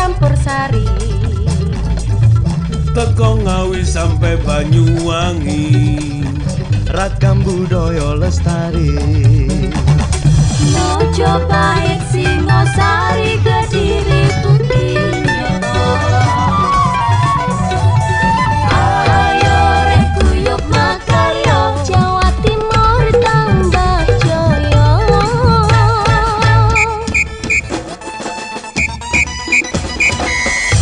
campur sari. Teko Ngawi sampai Banyuwangi, ragam budaya lestari. Mojo Pahit, Singosari, Kediri, Bukitnyoto. Ayo rek guyub makarya, Jawa Timur tambah jaya.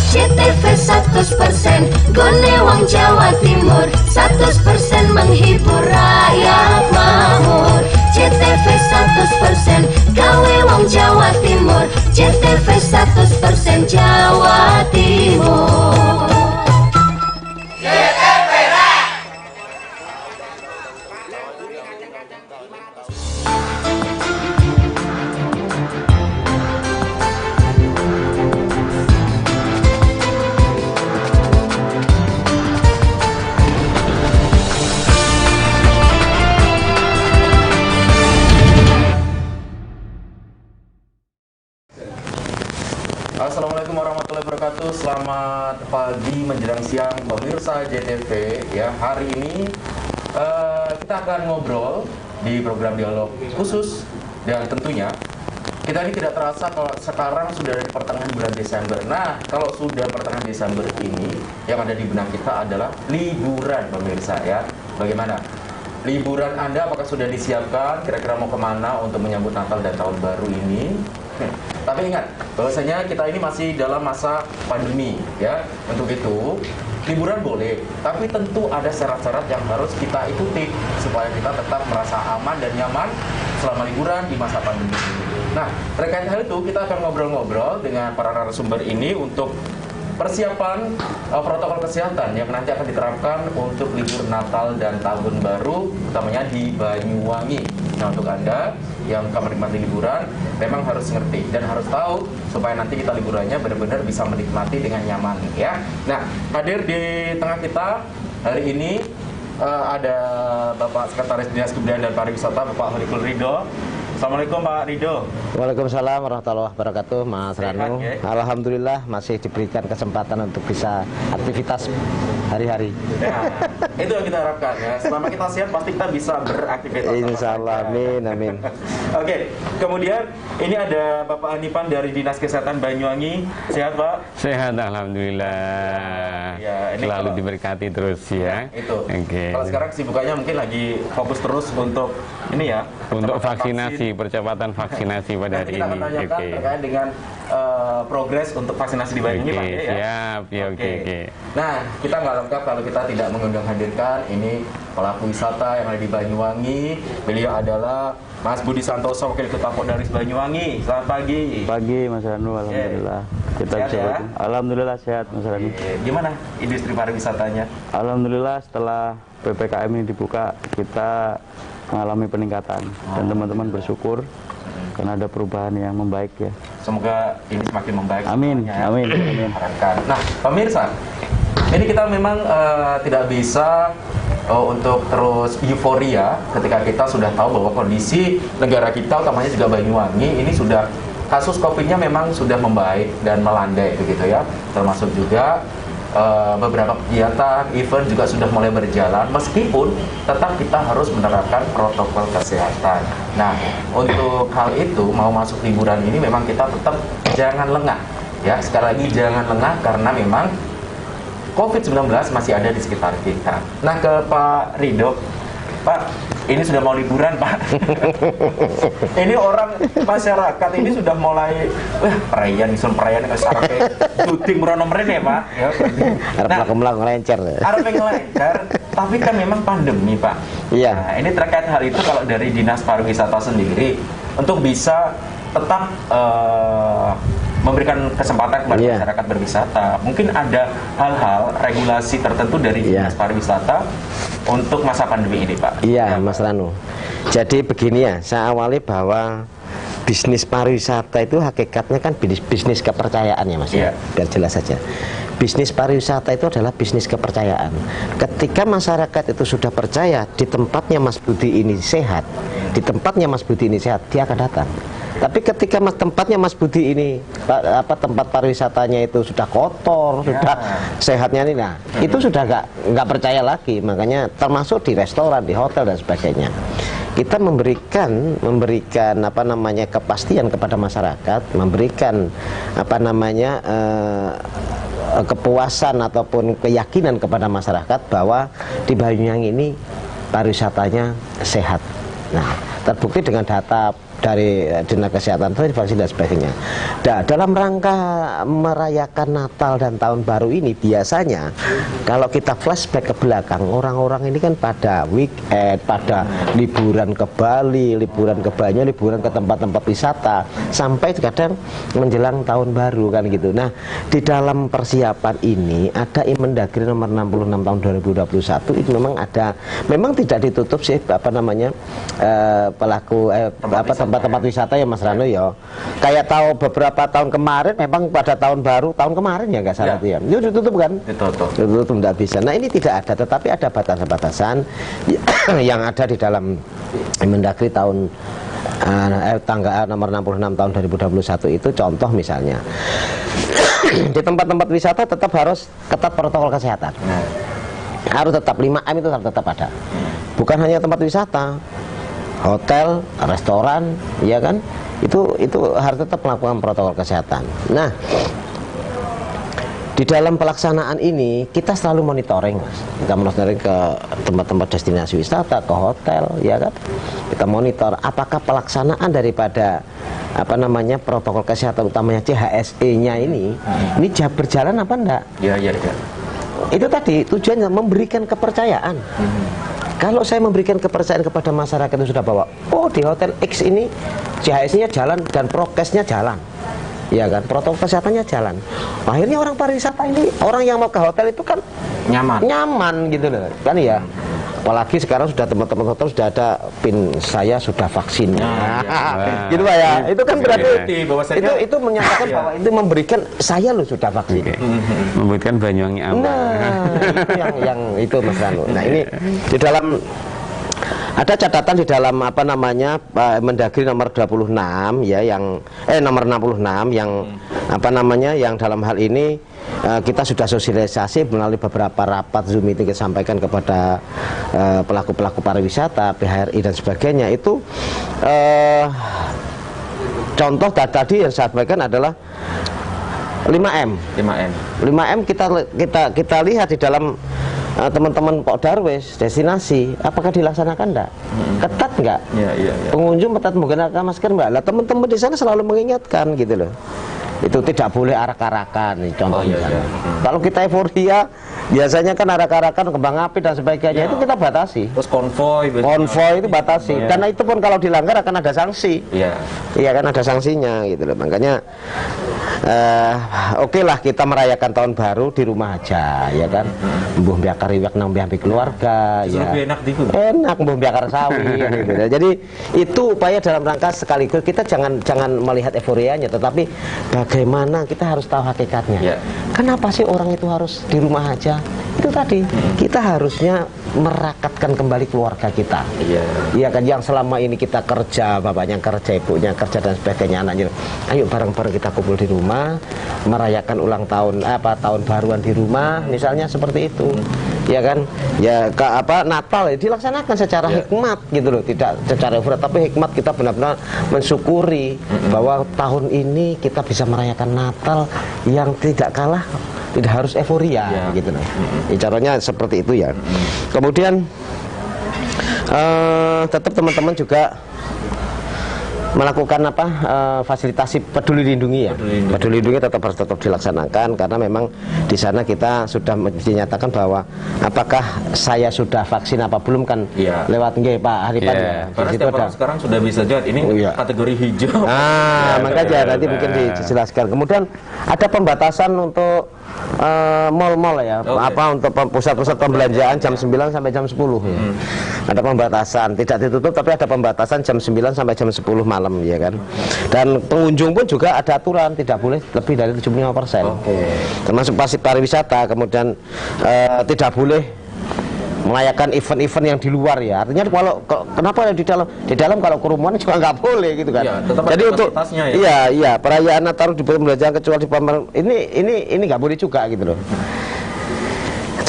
CTV 100% gone wong Jawa Timur, 100% menghibur rakyat makmur. CTV 100% gawe wong Jawa Timur, CTV 100% Jawa Timur. Assalamualaikum warahmatullahi wabarakatuh. Selamat pagi menjelang siang pemirsa JTV. Ya, hari ini kita akan ngobrol di program dialog khusus, dan tentunya kita ini tidak terasa kalau sekarang sudah ada di pertengahan bulan Desember. Nah, kalau sudah pertengahan Desember ini, yang ada di benak kita adalah liburan pemirsa ya. Bagaimana? Liburan Anda apakah sudah disiapkan? Kira-kira mau kemana untuk menyambut Natal dan Tahun Baru ini? Tapi ingat, bahwasanya kita ini masih dalam masa pandemi ya. Untuk itu, liburan boleh, tapi tentu ada syarat-syarat yang harus kita ikuti supaya kita tetap merasa aman dan nyaman selama liburan di masa pandemi ini. Nah, terkait hal itu kita akan ngobrol-ngobrol dengan para narasumber ini untuk persiapan protokol kesehatan yang nanti akan diterapkan untuk libur Natal dan Tahun Baru, utamanya di Banyuwangi. Nah, untuk Anda yang akan menikmati liburan, memang harus ngerti dan harus tahu supaya nanti kita liburannya benar-benar bisa menikmati dengan nyaman ya. Nah, hadir di tengah kita hari ini ada Bapak Sekretaris Dinas Kebudayaan dan Pariwisata, Bapak Horikul Ridho. Assalamualaikum Pak Ridho. Waalaikumsalam warahmatullahi wabarakatuh, Mas Ranu. Ya? Alhamdulillah masih diberikan kesempatan untuk bisa aktivitas hari-hari. Ya, itu yang kita harapkan ya. Selama kita sehat pasti kita bisa beraktivitas. Insya Allah, amin, amin. Oke, kemudian ini ada Bapak Hanipan dari Dinas Kesehatan Banyuwangi. Sehat Pak? Sehat, alhamdulillah. Ya, ini selalu kalau, diberkati terus ya. Itu. Oke. Kalau sekarang kesibukannya mungkin lagi fokus terus untuk ini ya. Untuk vaksinasi, percepatan vaksinasi pada Nanti hari kita akan ini. tanyakan terkait dengan progres untuk vaksinasi di Banyuwangi Pak ya. Siap, ya oke. Nah, kita nggak lengkap kalau kita tidak mengundang hadirkan ini pelaku wisata yang ada di Banyuwangi. Beliau adalah Mas Budi Santoso, Wakil Ketua Podaris Banyuwangi. Selamat pagi. Pagi Mas Ranu, alhamdulillah. Kita Sehat, bisa ya? Alhamdulillah sehat Mas Ranu. Gimana industri pariwisatanya? Alhamdulillah setelah PPKM ini dibuka, kita mengalami peningkatan dan teman-teman bersyukur karena ada perubahan yang membaik ya. Semoga ini semakin membaik. Amin, semuanya, ya. amin, amin. Harapkan. Nah, pemirsa, ini kita memang tidak bisa untuk terus euforia ketika kita sudah tahu bahwa kondisi negara kita, utamanya juga Banyuwangi, ini sudah kasus COVID-nya memang sudah membaik dan melandai begitu ya. Termasuk juga beberapa kegiatan, event juga sudah mulai berjalan, meskipun tetap kita harus menerapkan protokol kesehatan. Nah, untuk hal itu, mau masuk liburan ini memang kita tetap jangan lengah. Ya, sekali lagi jangan lengah karena memang COVID-19 masih ada di sekitar kita. Nah, ke Pak Ridho, Pak, ini sudah mau liburan Pak. Ini orang masyarakat ini sudah mulai perayaan sampai syuting merono mrene Pak. Ya, Harap melakukan lencer. harap ngelancar, tapi kan memang pandemi Pak. Iya. Nah, ini terkait hal itu kalau dari Dinas Pariwisata sendiri untuk bisa tetap memberikan kesempatan kepada masyarakat berwisata. Mungkin ada hal-hal regulasi tertentu dari Dinas Pariwisata untuk masa pandemi ini, Pak. Iya, Mas Ranu. Jadi begini ya, saya awali bahwa bisnis pariwisata itu hakikatnya kan bisnis kepercayaan ya Mas. Iya. Biar jelas saja. Bisnis pariwisata itu adalah bisnis kepercayaan. Ketika masyarakat itu sudah percaya di tempatnya Mas Budi ini sehat, di tempatnya Mas Budi ini sehat, dia akan datang. Tapi ketika tempatnya Mas Budi ini tempat pariwisatanya itu sudah kotor, sudah sehatnya ini, nah itu sudah nggak percaya lagi. Makanya termasuk di restoran, di hotel dan sebagainya. Kita memberikan apa namanya kepastian kepada masyarakat, memberikan apa namanya kepuasan ataupun keyakinan kepada masyarakat bahwa di Banyuwangi ini pariwisatanya sehat. Nah, terbukti dengan data dari Dinas Kesehatan, vaksin dan sebagainya. Nah, dalam rangka merayakan Natal dan Tahun Baru ini biasanya kalau kita flashback ke belakang, orang-orang ini kan pada weekend, pada liburan ke Bali, liburan ke Banyu, liburan ke tempat-tempat wisata, sampai kadang menjelang Tahun Baru kan gitu. Nah, di dalam persiapan ini ada Imendagri nomor 66 tahun 2021 itu memang tidak ditutup sih apa namanya pelaku tempat-tempat wisata ya Mas Rano ya. Kayak tahu beberapa tahun kemarin memang pada tahun baru tahun kemarin ya nggak salah ya. Itu ditutup kan? Ditutup nggak bisa. Nah ini tidak ada, tetapi ada batasan-batasan yang ada di dalam Mendagri tahun tanggal nomor 66 tahun 2021 itu. Contoh misalnya di tempat-tempat wisata tetap harus ketat protokol kesehatan. Harus tetap 5M itu harus tetap ada. Bukan hanya tempat wisata, hotel, restoran, ya kan, itu harus tetap melakukan protokol kesehatan. Nah, di dalam pelaksanaan ini kita selalu monitoring, Mas. Kita monitoring ke tempat-tempat destinasi wisata, ke hotel, ya kan. Kita monitor apakah pelaksanaan daripada apa namanya protokol kesehatan utamanya CHSE-nya ini berjalan apa enggak? Ya. Itu tadi tujuannya memberikan kepercayaan. Kalau saya memberikan kepercayaan kepada masyarakat yang sudah bawa, oh di hotel X ini CHSE-nya jalan dan prokesnya jalan, ya kan, protokol kesehatannya jalan. Akhirnya orang pariwisata ini, orang yang mau ke hotel itu kan nyaman gitu loh, kan ya. Apalagi sekarang sudah teman-teman hotel sudah ada PIN saya sudah vaksin, gitu Pak ya. Itu kan berarti itu menyatakan bahwa itu memberikan saya loh sudah vaksin, memberikan Banyuwangi aman. Nah itu yang itu Mas Rano. Nah ini di dalam ada catatan di dalam apa namanya Mendagri nomor 26 ya yang nomor 66 yang apa namanya yang dalam hal ini kita sudah sosialisasi melalui beberapa rapat Zoom meeting kita sampaikan kepada pelaku-pelaku pariwisata, PHRI dan sebagainya. Itu contoh tadi yang saya sampaikan adalah 5M kita lihat di dalam teman-teman Pak Darwis destinasi apakah dilaksanakan enggak? Ketat enggak? Pengunjung ketat menggunakan masker enggak? Lah teman-teman di sana selalu mengingatkan gitu loh. Itu tidak boleh arak-arakan nih contohnya. Kalau kita euforia biasanya kan arak-arakan kembang api dan sebagainya itu kita batasi. Terus konvoy itu batasi. Karena itu pun kalau dilanggar akan ada sanksi. Iya kan ada sanksinya gitu loh. Makanya oke lah kita merayakan tahun baru di rumah aja ya kan. Mbuh biakar iwak nang biambi keluarga ya. Enak mbuh biakar sawi ya, gitu. Jadi itu upaya dalam rangka sekaligus kita jangan melihat euforianya, tetapi bagaimana kita harus tahu hakikatnya. Kenapa sih orang itu harus di rumah aja? Itu tadi kita harusnya merakatkan kembali keluarga kita. Iya kan, yang selama ini kita kerja, bapaknya kerja, ibunya kerja dan sebagainya, anaknya. Ayo bareng-bareng kita kumpul di rumah, merayakan ulang tahun tahun baruan di rumah, misalnya seperti itu. Ya kan, ya Natal dilaksanakan secara hikmat gitu loh, tidak secara euforia tapi hikmat, kita benar-benar mensyukuri bahwa tahun ini kita bisa merayakan Natal yang tidak kalah, tidak harus euforia gitu loh. Caranya seperti itu ya. Kemudian tetap teman-teman juga melakukan fasilitasi peduli lindungi ya. Peduli lindungi tetap harus dilaksanakan karena memang di sana kita sudah dinyatakan bahwa apakah saya sudah vaksin apa belum kan lewat Pak Haripan ya. Karena setiap orang sekarang sudah bisa lihat ini kategori hijau. Makanya nanti mungkin dijelaskan. Kemudian ada pembatasan untuk mall-mall ya, untuk pusat-pusat pembelanjaan jam 9 sampai jam 10 ya. Ada pembatasan, tidak ditutup tapi ada pembatasan jam 9 sampai jam 10 malam ya kan. Dan pengunjung pun juga ada aturan tidak boleh lebih dari 75%. Termasuk pariwisata, kemudian tidak boleh merayakan event-event yang di luar ya. Artinya kenapa di dalam kalau kerumunan juga nggak boleh gitu kan. Iya, tetap jadi untuk ya. iya perayaan Natal di pembelajaran kecuali di pameran ini nggak boleh juga gitu loh.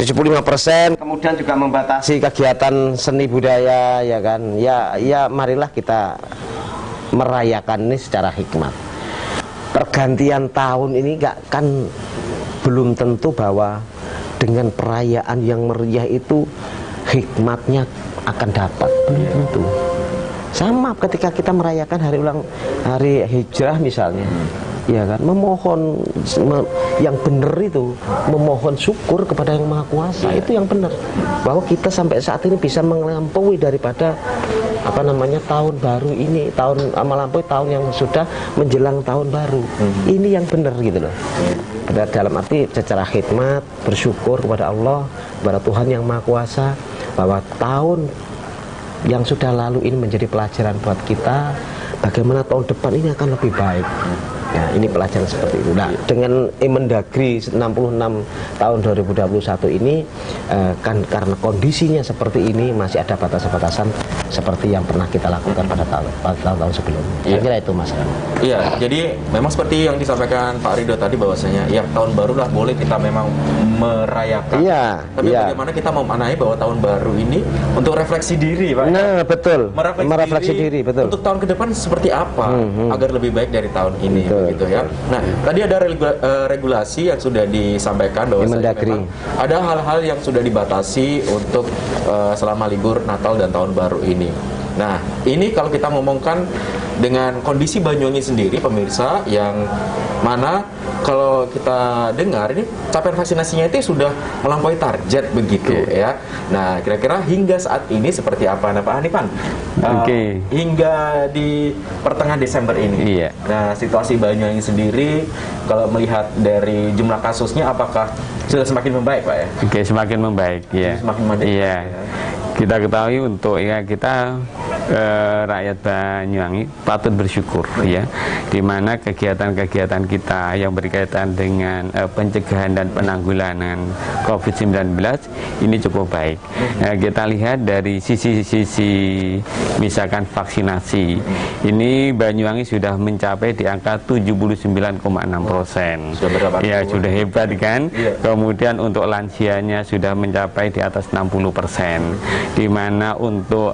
75%, kemudian juga membatasi kegiatan seni budaya ya kan. Ya marilah kita merayakan ini secara hikmat. Pergantian tahun ini belum tentu bahwa dengan perayaan yang meriah itu hikmatnya akan dapat, belum tentu. Sama ketika kita merayakan hari hijrah misalnya. Ya kan, memohon yang benar itu, memohon syukur kepada Yang Maha Kuasa, itu yang benar. Bahwa kita sampai saat ini bisa melampaui daripada tahun baru ini, melampaui tahun yang sudah menjelang tahun baru. Ini yang benar gitu loh. Dalam arti secara hikmat bersyukur kepada Allah, kepada Tuhan Yang Maha Kuasa, bahwa tahun yang sudah lalu ini menjadi pelajaran buat kita, bagaimana tahun depan ini akan lebih baik. Ya, ini pelajaran seperti itu. Nah, dengan Emendagri 66 tahun 2021 ini kan karena kondisinya seperti ini masih ada batasan-batasan seperti yang pernah kita lakukan pada tahun-tahun sebelumnya. Saya kira itu Mas. Iya, jadi memang seperti yang disampaikan Pak Ridho tadi bahwasanya ya tahun baru lah boleh kita memang merayakan. Iya. Tapi bagaimana kita memaknai bahwa tahun baru ini untuk refleksi diri, Pak? Nah, betul. Merefleksi diri, betul. Untuk tahun ke depan seperti apa agar lebih baik dari tahun ini. Betul. Gitu ya. Nah, tadi ada regulasi yang sudah disampaikan bahwa memang ada hal-hal yang sudah dibatasi untuk selama libur Natal dan Tahun Baru ini. Nah, ini kalau kita ngomongkan dengan kondisi Banyuwangi sendiri, pemirsa, yang mana kalau kita dengar ini capaian vaksinasinya itu sudah melampaui target begitu ya. Nah, kira-kira hingga saat ini seperti apa, Pak Hanifan? Hingga di pertengahan Desember ini. Iya. Nah, situasi Banyuwangi sendiri kalau melihat dari jumlah kasusnya apakah sudah semakin membaik, Pak ya? Oke, semakin membaik ya. Semakin membaik. Iya. Kita ketahui untuk kita rakyat Banyuwangi patut bersyukur ya, di mana kegiatan-kegiatan kita yang berkaitan dengan pencegahan dan penanggulangan COVID-19 ini cukup baik. Kita lihat dari sisi-sisi misalkan vaksinasi, ini Banyuwangi sudah mencapai di angka 79,6%. Ya, sudah hebat kan? Kemudian untuk lansianya sudah mencapai di atas 60%. Di mana untuk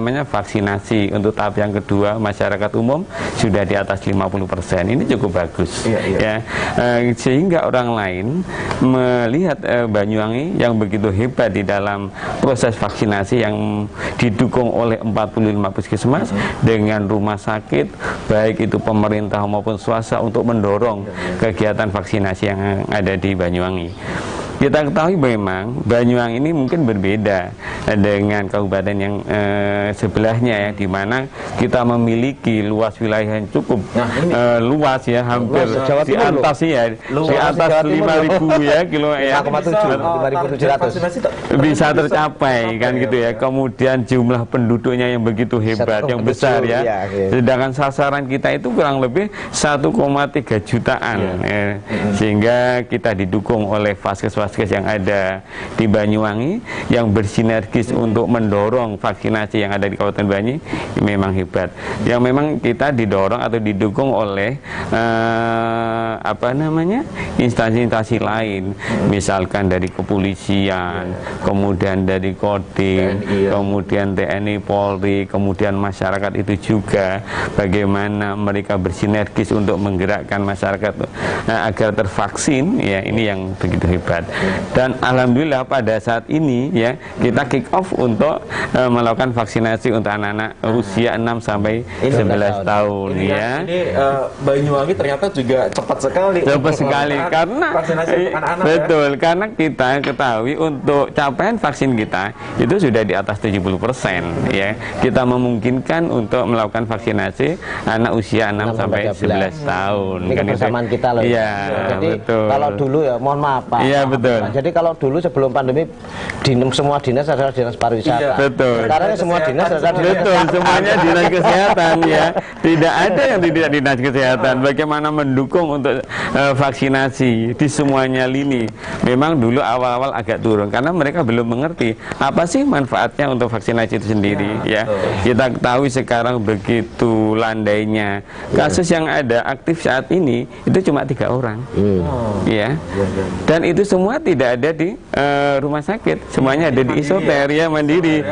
vaksinasi untuk tahap yang kedua masyarakat umum sudah di atas 50%. Ini cukup bagus. Ya. Sehingga orang lain melihat Banyuwangi yang begitu hebat di dalam proses vaksinasi yang didukung oleh 45 puskesmas dengan rumah sakit baik itu pemerintah maupun swasta untuk mendorong kegiatan vaksinasi yang ada di Banyuwangi. Kita ketahui memang Banyuwangi ini mungkin berbeda dengan kabupaten yang sebelahnya ya, di mana kita memiliki luas wilayah yang cukup luas ya, hampir di atas ya, di atas 5.000 ya kilo ya, 5.700 bisa tercapai kan gitu ya. Kemudian jumlah penduduknya yang begitu hebat, yang besar ya. Sedangkan sasaran kita itu kurang lebih 1,3 jutaan sehingga kita didukung oleh vaskes yang ada di Banyuwangi yang bersinergis untuk mendorong vaksinasi yang ada di Kabupaten Banyuwangi memang hebat. Yang memang kita didorong atau didukung oleh instansi-instansi lain, misalkan dari kepolisian, kemudian dari Kodim, kemudian TNI, Polri, kemudian masyarakat itu juga bagaimana mereka bersinergis untuk menggerakkan masyarakat agar tervaksin ya, ini yang begitu hebat. Dan alhamdulillah pada saat ini ya kita kick off untuk melakukan vaksinasi untuk anak-anak usia 6 sampai 11 tahun ya. Ini Banyuwangi ternyata juga cepat sekali. Cepat sekali karena vaksinasi anak-anak. Betul, karena kita ketahui untuk capaian vaksin kita itu sudah di atas 70% ya. Kita memungkinkan untuk melakukan vaksinasi anak usia 6 sampai 11 tahun. Ini kebersamaan kita loh. Iya, jadi betul. kalau dulu ya mohon maaf Pak. Iya, betul. Betul. Nah, jadi kalau dulu sebelum pandemi semua dinas adalah dinas pariwisata. Iya. Betul. Sekarang semua dinas adalah dinas Betul, kesehatan. semuanya dinas kesehatan ya. Tidak ada yang tidak dinas kesehatan. Bagaimana mendukung untuk vaksinasi di semuanya lini. Memang dulu awal-awal agak turun karena mereka belum mengerti apa sih manfaatnya untuk vaksinasi itu sendiri ya. Kita tahu sekarang begitu landainya kasus yang ada aktif saat ini itu cuma 3 orang. Ya. Dan itu semua tidak ada di rumah sakit. Semuanya ada di isoter ya, mandiri.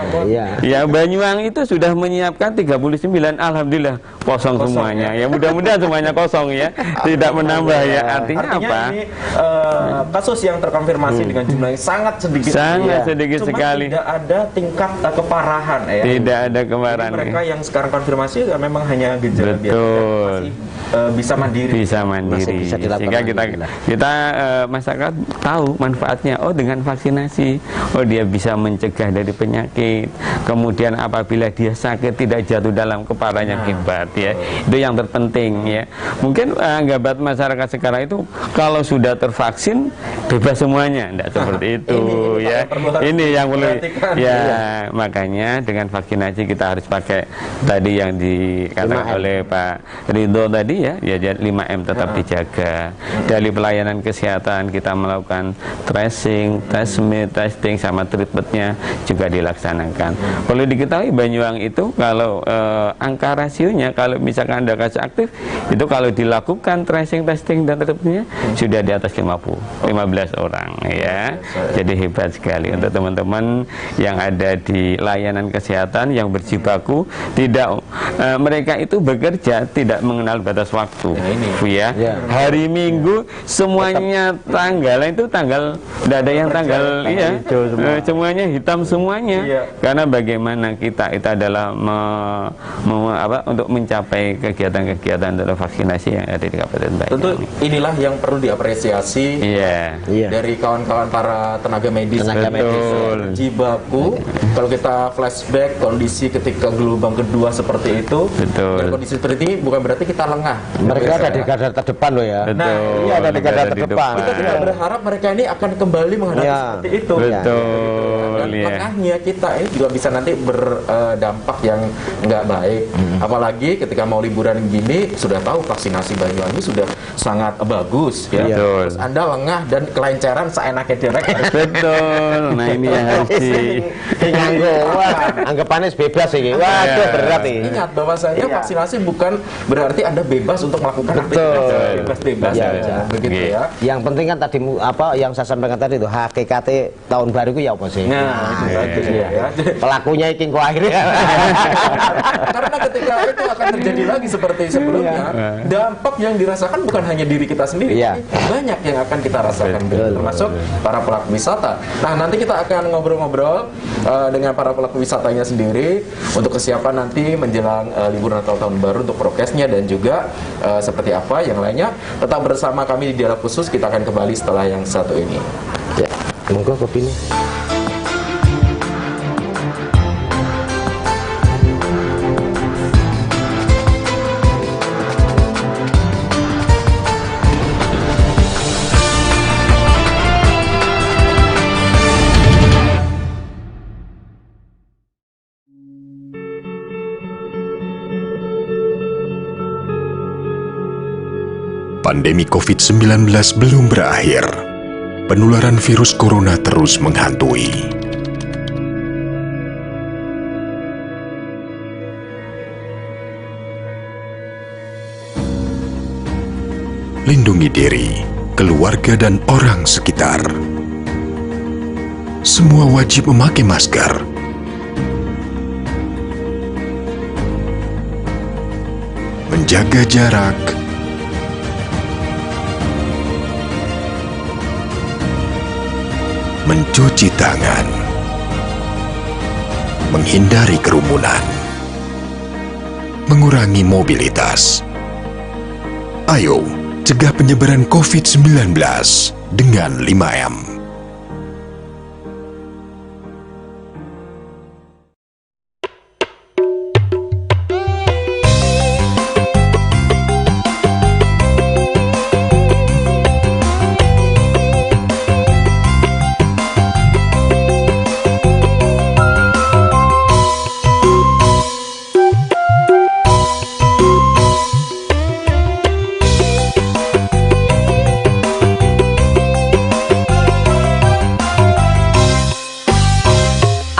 Ya, Banyuwangi itu sudah menyiapkan 39, alhamdulillah kosong semuanya. Ya, mudah-mudahan semuanya kosong ya, tidak menambah ya. Artinya apa? Ini kasus yang terkonfirmasi dengan jumlah yang sangat sedikit. Sangat sedikit Cuma sekali. tidak ada tingkat keparahan ya. Tidak ada kemarahan. Jadi mereka yang sekarang konfirmasi memang hanya gejala biasa. Betul. Masih bisa mandiri. Bisa mandiri. Bisa dilakukan Sehingga kita masyarakat tahu manfaatnya. Oh, dengan vaksinasi, oh dia bisa mencegah dari penyakit. Kemudian apabila dia sakit tidak jatuh dalam keparahan yang hebat ya. Itu yang terpenting ya. Mungkin anggapan masyarakat sekarang itu kalau sudah tervaksin bebas semuanya. Tidak seperti itu ya. Ini yang perlu ya. Makanya dengan vaksinasi kita harus pakai tadi yang dikatakan oleh Pak Ridho tadi ya 5M tetap dijaga. Dari pelayanan kesehatan kita melakukan tracing, testing sama treatmentnya juga dilaksanakan. Perlu diketahui Banyuwangi itu kalau angka rasionya kalau misalkan ada kasus aktif itu kalau dilakukan tracing, testing dan treatmentnya sudah di atas 15 orang ya. Jadi hebat sekali untuk teman-teman yang ada di layanan kesehatan yang berjibaku, tidak mereka itu bekerja tidak mengenal batas waktu ya. Hari Minggu semuanya tanggal itu tanggal tidak ada yang tanggal iya semuanya hitam semuanya karena bagaimana kita itu adalah untuk mencapai kegiatan-kegiatan untuk vaksinasi yang ada di Kabupaten Banyuwangi. Tentu inilah yang perlu diapresiasi dari kawan-kawan para tenaga medis. Jibaku. Kalau kita flashback kondisi ketika gelombang kedua seperti itu, dan kondisi seperti ini bukan berarti kita lengah. Mereka ada di garda terdepan loh ya. Iya, ada di garda terdepan. Kita tidak berharap mereka ini akan kembali menghadapi seperti itu. Dan lengahnya kita ini juga bisa nanti berdampak yang nggak baik. Apalagi ketika mau liburan gini, sudah tahu vaksinasi Banyuwangi sudah sangat bagus ya. Terus Anda lengah dan kelencaran seenaknya direk. Betul. Nah ini yang harus anggapannya bebas sih. Waduh berat nih. Ingat bahwasanya vaksinasi bukan berarti Anda bebas untuk melakukan aktivitas bebas begitu ya. Yang penting kan tadi yang saya sampaikan tadi itu HKT tahun baru itu ya apa sih? Pelakunya iki kok akhirnya. Karena ketika itu akan terjadi lagi seperti sebelumnya, dampak yang dirasakan bukan hanya diri kita sendiri, banyak yang akan kita rasakan, termasuk para pelaku wisata. Nah, nanti kita akan ngobrol-ngobrol dengan para pelaku wisatanya sendiri untuk kesiapan nanti menjelang libur Natal tahun baru untuk prokesnya dan juga seperti apa yang lainnya. Tetap bersama kami di Dialog Khusus, kita akan kembali setelah yang satu ini. Ya, monggo kopinya. Pandemi COVID-19 belum berakhir. Penularan virus corona terus menghantui. Lindungi diri, keluarga dan orang sekitar. Semua wajib memakai masker. Menjaga jarak. Mencuci tangan, menghindari kerumunan, mengurangi mobilitas. Ayo, cegah penyebaran COVID-19 dengan 5M.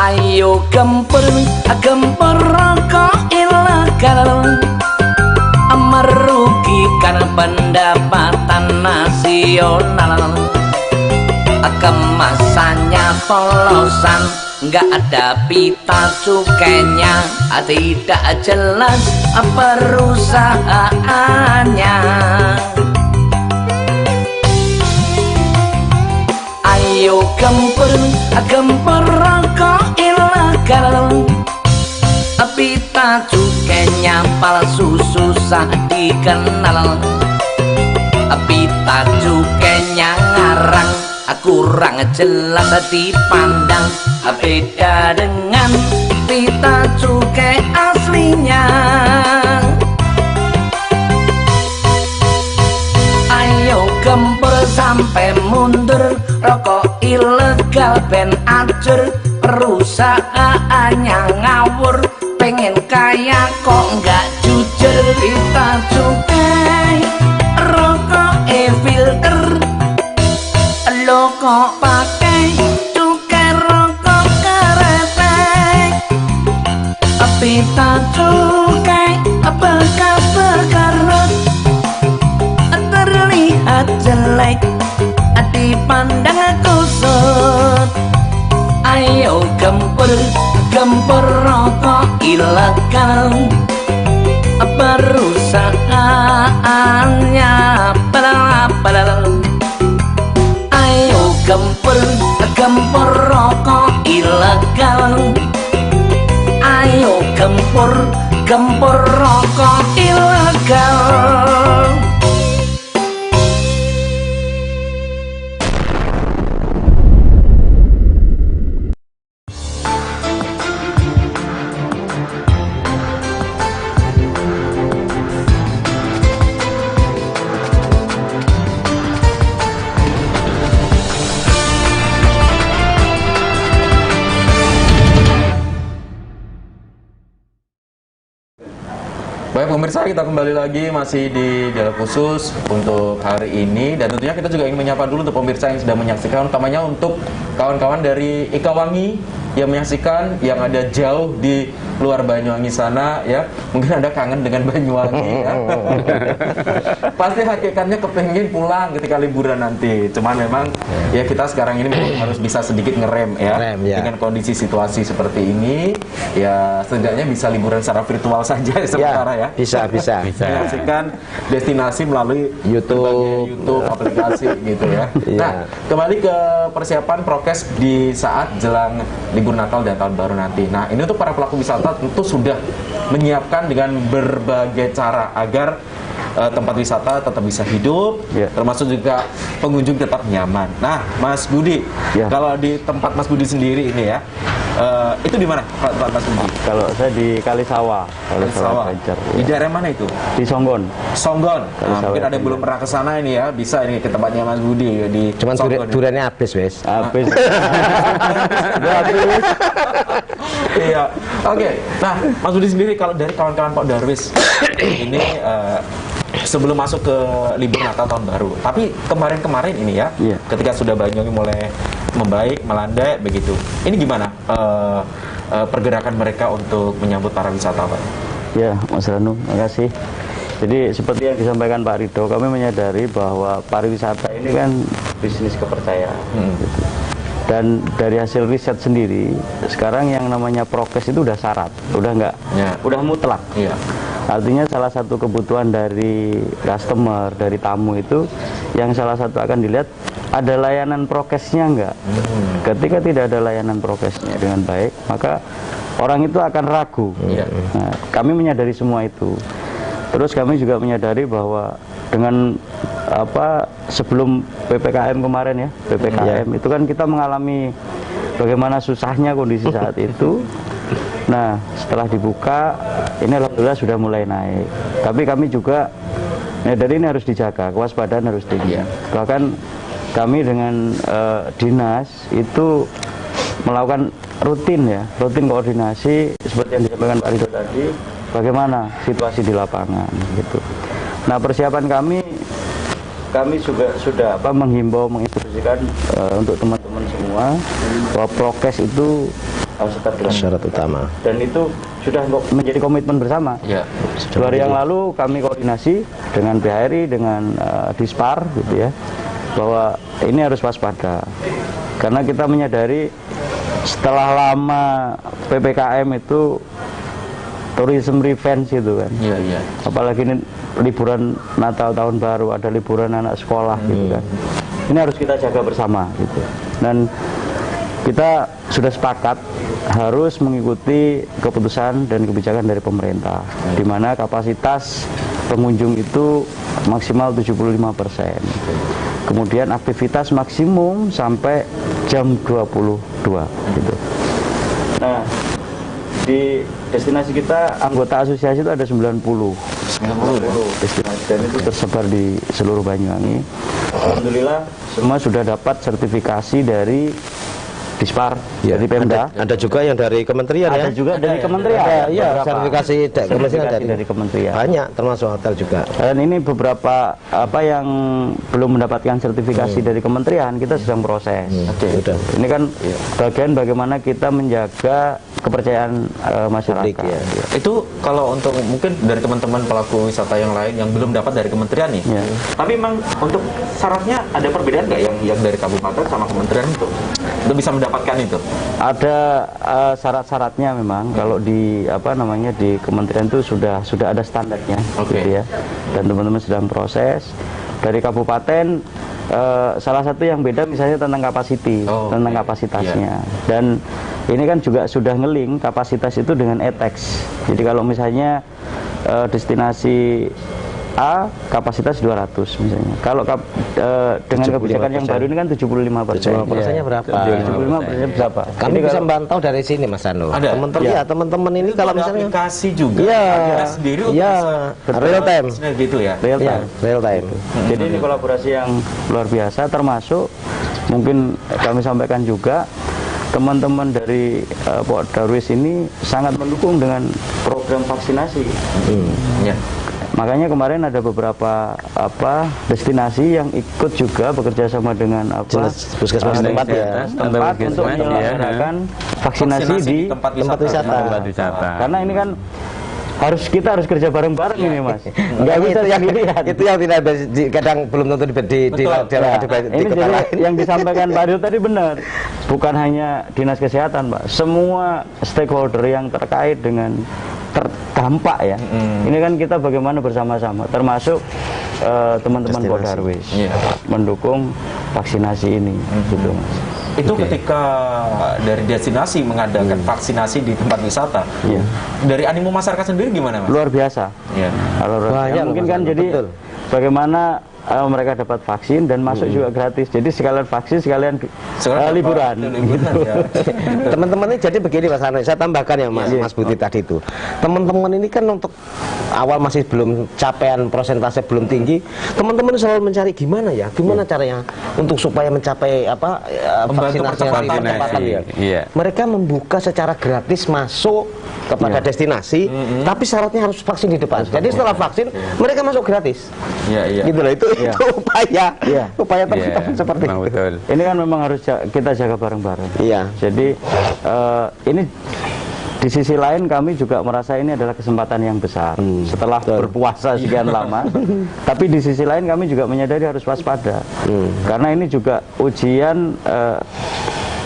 Ayo gempur rokok ilegal, merugikan pendapatan nasional. Kemasannya polosan, nggak ada pita cukainya, tidak jelas perusahaannya. Ayo gempur rokok ilegal, pita cukainya palsu susah dikenal. Pita cukainya ngarang, kurang jelas dipandang, beda dengan pita cukai aslinya. Ayo gempur sampai mundur, rokok ilegal ben acur, perusahaannya ngawur, pengen kaya kok nggak jujur. Pita cukai rokok filter, lo kok pakai cukai rokok keretek. Pita cukai bekas berkerut, terlihat jelek dipandang kusut. Ayo gempur rokok ilegal, perusahaannya padahal. Ayo gempur rokok ilegal, ayo gempur rokok ilegal. Baik pemirsa, kita kembali lagi masih di Dialog Khusus untuk hari ini, dan tentunya kita juga ingin menyapa dulu untuk pemirsa yang sedang menyaksikan, utamanya untuk kawan-kawan dari Ikawangi yang menyaksikan, yang ada jauh di luar Banyuwangi sana ya. Mungkin Anda kangen dengan Banyuwangi ya. Pasti hakikatnya kepengen pulang ketika liburan nanti. Cuman memang ya kita sekarang ini harus bisa sedikit ngerem ya. Dengan kondisi situasi seperti ini ya, setidaknya bisa liburan secara virtual saja sementara ya. Bisa. Menyaksikan destinasi melalui YouTube, aplikasi gitu ya. Nah, kembali ke persiapan prokes di saat jelang libur Natal dan Tahun Baru nanti. Nah, ini untuk para pelaku wisata tentu sudah menyiapkan dengan berbagai cara agar tempat wisata tetap bisa hidup, termasuk juga pengunjung tetap nyaman. Nah, Mas Budi, kalau di tempat Mas Budi sendiri ini ya, itu di mana tempat Mas Budi? Kalau saya di Kalisawah. Di daerah mana itu? Di Songgon. Nah, mungkin ada yang belum pernah ke sana ini ya, bisa ini ke tempatnya Mas Budi di Cuman duriannya habis, wes. Habis. Iya. Oke. Nah, Mas Budi sendiri kalau dari kawan-kawan Pak Darwis ini sebelum masuk ke libur Natal Tahun Baru, tapi kemarin ini ya, ketika sudah Banyuwangi mulai membaik, melandai begitu, ini gimana pergerakan mereka untuk menyambut para wisatawan? Ya, Mas Ranu, terima kasih. Jadi seperti yang disampaikan Pak Rido, kami menyadari bahwa pariwisata ini kan bisnis kepercayaan. Gitu. Dan dari hasil riset sendiri, sekarang yang namanya prokes itu udah syarat, udah mutlak. Artinya salah satu kebutuhan dari customer, dari tamu itu, yang salah satu akan dilihat ada layanan prokesnya enggak. Ketika tidak ada layanan prokesnya dengan baik, maka orang itu akan ragu. Nah, kami menyadari semua itu. Terus kami juga menyadari bahwa dengan sebelum PPKM kemarin ya, PPKM itu kan kita mengalami bagaimana susahnya kondisi saat itu. Nah, setelah dibuka, ini alhamdulillah sudah mulai naik. Tapi kami juga menyadari ini harus dijaga, kewaspadaan harus tinggi. Bahkan kami dengan dinas itu melakukan rutin koordinasi seperti yang disampaikan Pak Rido tadi, bagaimana situasi di lapangan gitu. Nah, persiapan kami juga sudah menginstruksikan untuk teman-teman semua bahwa prokes itu harus tergelar. Syarat utama. Dan itu sudah menjadi komitmen bersama. 2 hari yang lalu kami koordinasi dengan BHRI, dengan Dispar gitu ya, bahwa ini harus waspada. Karena kita menyadari setelah lama PPKM itu tourism revenge gitu kan. Apalagi ini liburan Natal tahun baru, ada liburan anak sekolah gitu kan. Ini harus kita jaga bersama gitu. Dan kita sudah sepakat harus mengikuti keputusan dan kebijakan dari pemerintah, di mana kapasitas pengunjung itu maksimal 75%. Kemudian aktivitas maksimum sampai jam 22 gitu. Nah, di destinasi kita anggota asosiasi itu ada 90 destinasi, dan itu tersebar di seluruh Banyuwangi. Alhamdulillah semua sudah dapat sertifikasi dari Dispar, dari Pemda. Ada juga yang dari kementerian ada juga dari kementerian. Iya, sertifikasi dari kementerian. Banyak, termasuk hotel juga. Dan ini beberapa apa yang belum mendapatkan sertifikasi dari kementerian, kita sedang proses. Udah. Ini kan bagian bagaimana kita menjaga kepercayaan masyarakat. Publik, ya. Itu kalau untuk mungkin dari teman-teman pelaku wisata yang lain yang belum dapat dari kementerian nih. Tapi memang untuk syaratnya ada perbedaan nggak yang dari kabupaten sama kementerian itu? Untuk bisa mendapatkan itu? Ada syarat-syaratnya memang. Kalau di di kementerian itu sudah ada standarnya, gitu ya. Dan teman-teman sedang proses. Dari kabupaten salah satu yang beda misalnya tentang tentang kapasitasnya. Dan ini kan juga sudah ngeling kapasitas itu dengan ETEX. Jadi kalau misalnya destinasi A kapasitas 200 misalnya. Kalau dengan kebijakan yang baru ini kan 75%. 75%-nya berapa? 75%-nya berapa? Kami bisa memantau dari sini, Mas Anu. Ada. Teman-teman ini kalau misalnya aplikasi juga sendiri real time. Gitu ya. Real time. Jadi ini kolaborasi yang luar biasa, termasuk mungkin kami sampaikan juga teman-teman dari Pak Darwis ini sangat mendukung dengan program vaksinasi. Makanya kemarin ada beberapa destinasi yang ikut juga bekerja sama dengan puskesmas tempat untuk menyelenggarakan vaksinasi di tempat wisata. Karena ini kan kita harus kerja bareng-bareng ini, Mas. Nggak bisa itu yang tidak kadang belum tentu di kepala. Yang disampaikan Pak Rio tadi benar. Bukan hanya Dinas Kesehatan, Pak. Semua stakeholder yang terkait dengan terdampak ya. Ini kan kita bagaimana bersama-sama, termasuk teman-teman Pak Darwis mendukung vaksinasi ini, gitu, Mas. Itu ketika dari destinasi mengadakan vaksinasi di tempat wisata, dari animo masyarakat sendiri gimana, Mas? Luar biasa. Mungkin kan jadi bagaimana mereka dapat vaksin dan masuk juga gratis. Jadi sekalian vaksin, sekalian liburan. Teman-teman ini jadi begini, Mas Anu. Saya tambahkan ya, Mas Budi tadi itu. Teman-teman ini kan untuk awal masih belum capaian persentase belum tinggi. Teman-teman selalu mencari gimana caranya untuk supaya mencapai vaksinasi percepatan ya. Mereka membuka secara gratis masuk kepada destinasi, tapi syaratnya harus vaksin di depan. Jadi setelah vaksin mereka masuk gratis. Gitu loh, itu upaya teman-teman seperti itu. Betul. Ini kan memang harus kita jaga bareng-bareng. Jadi ini di sisi lain kami juga merasa ini adalah kesempatan yang besar setelah berpuasa sekian lama. Tapi di sisi lain kami juga menyadari harus waspada, karena ini juga ujian.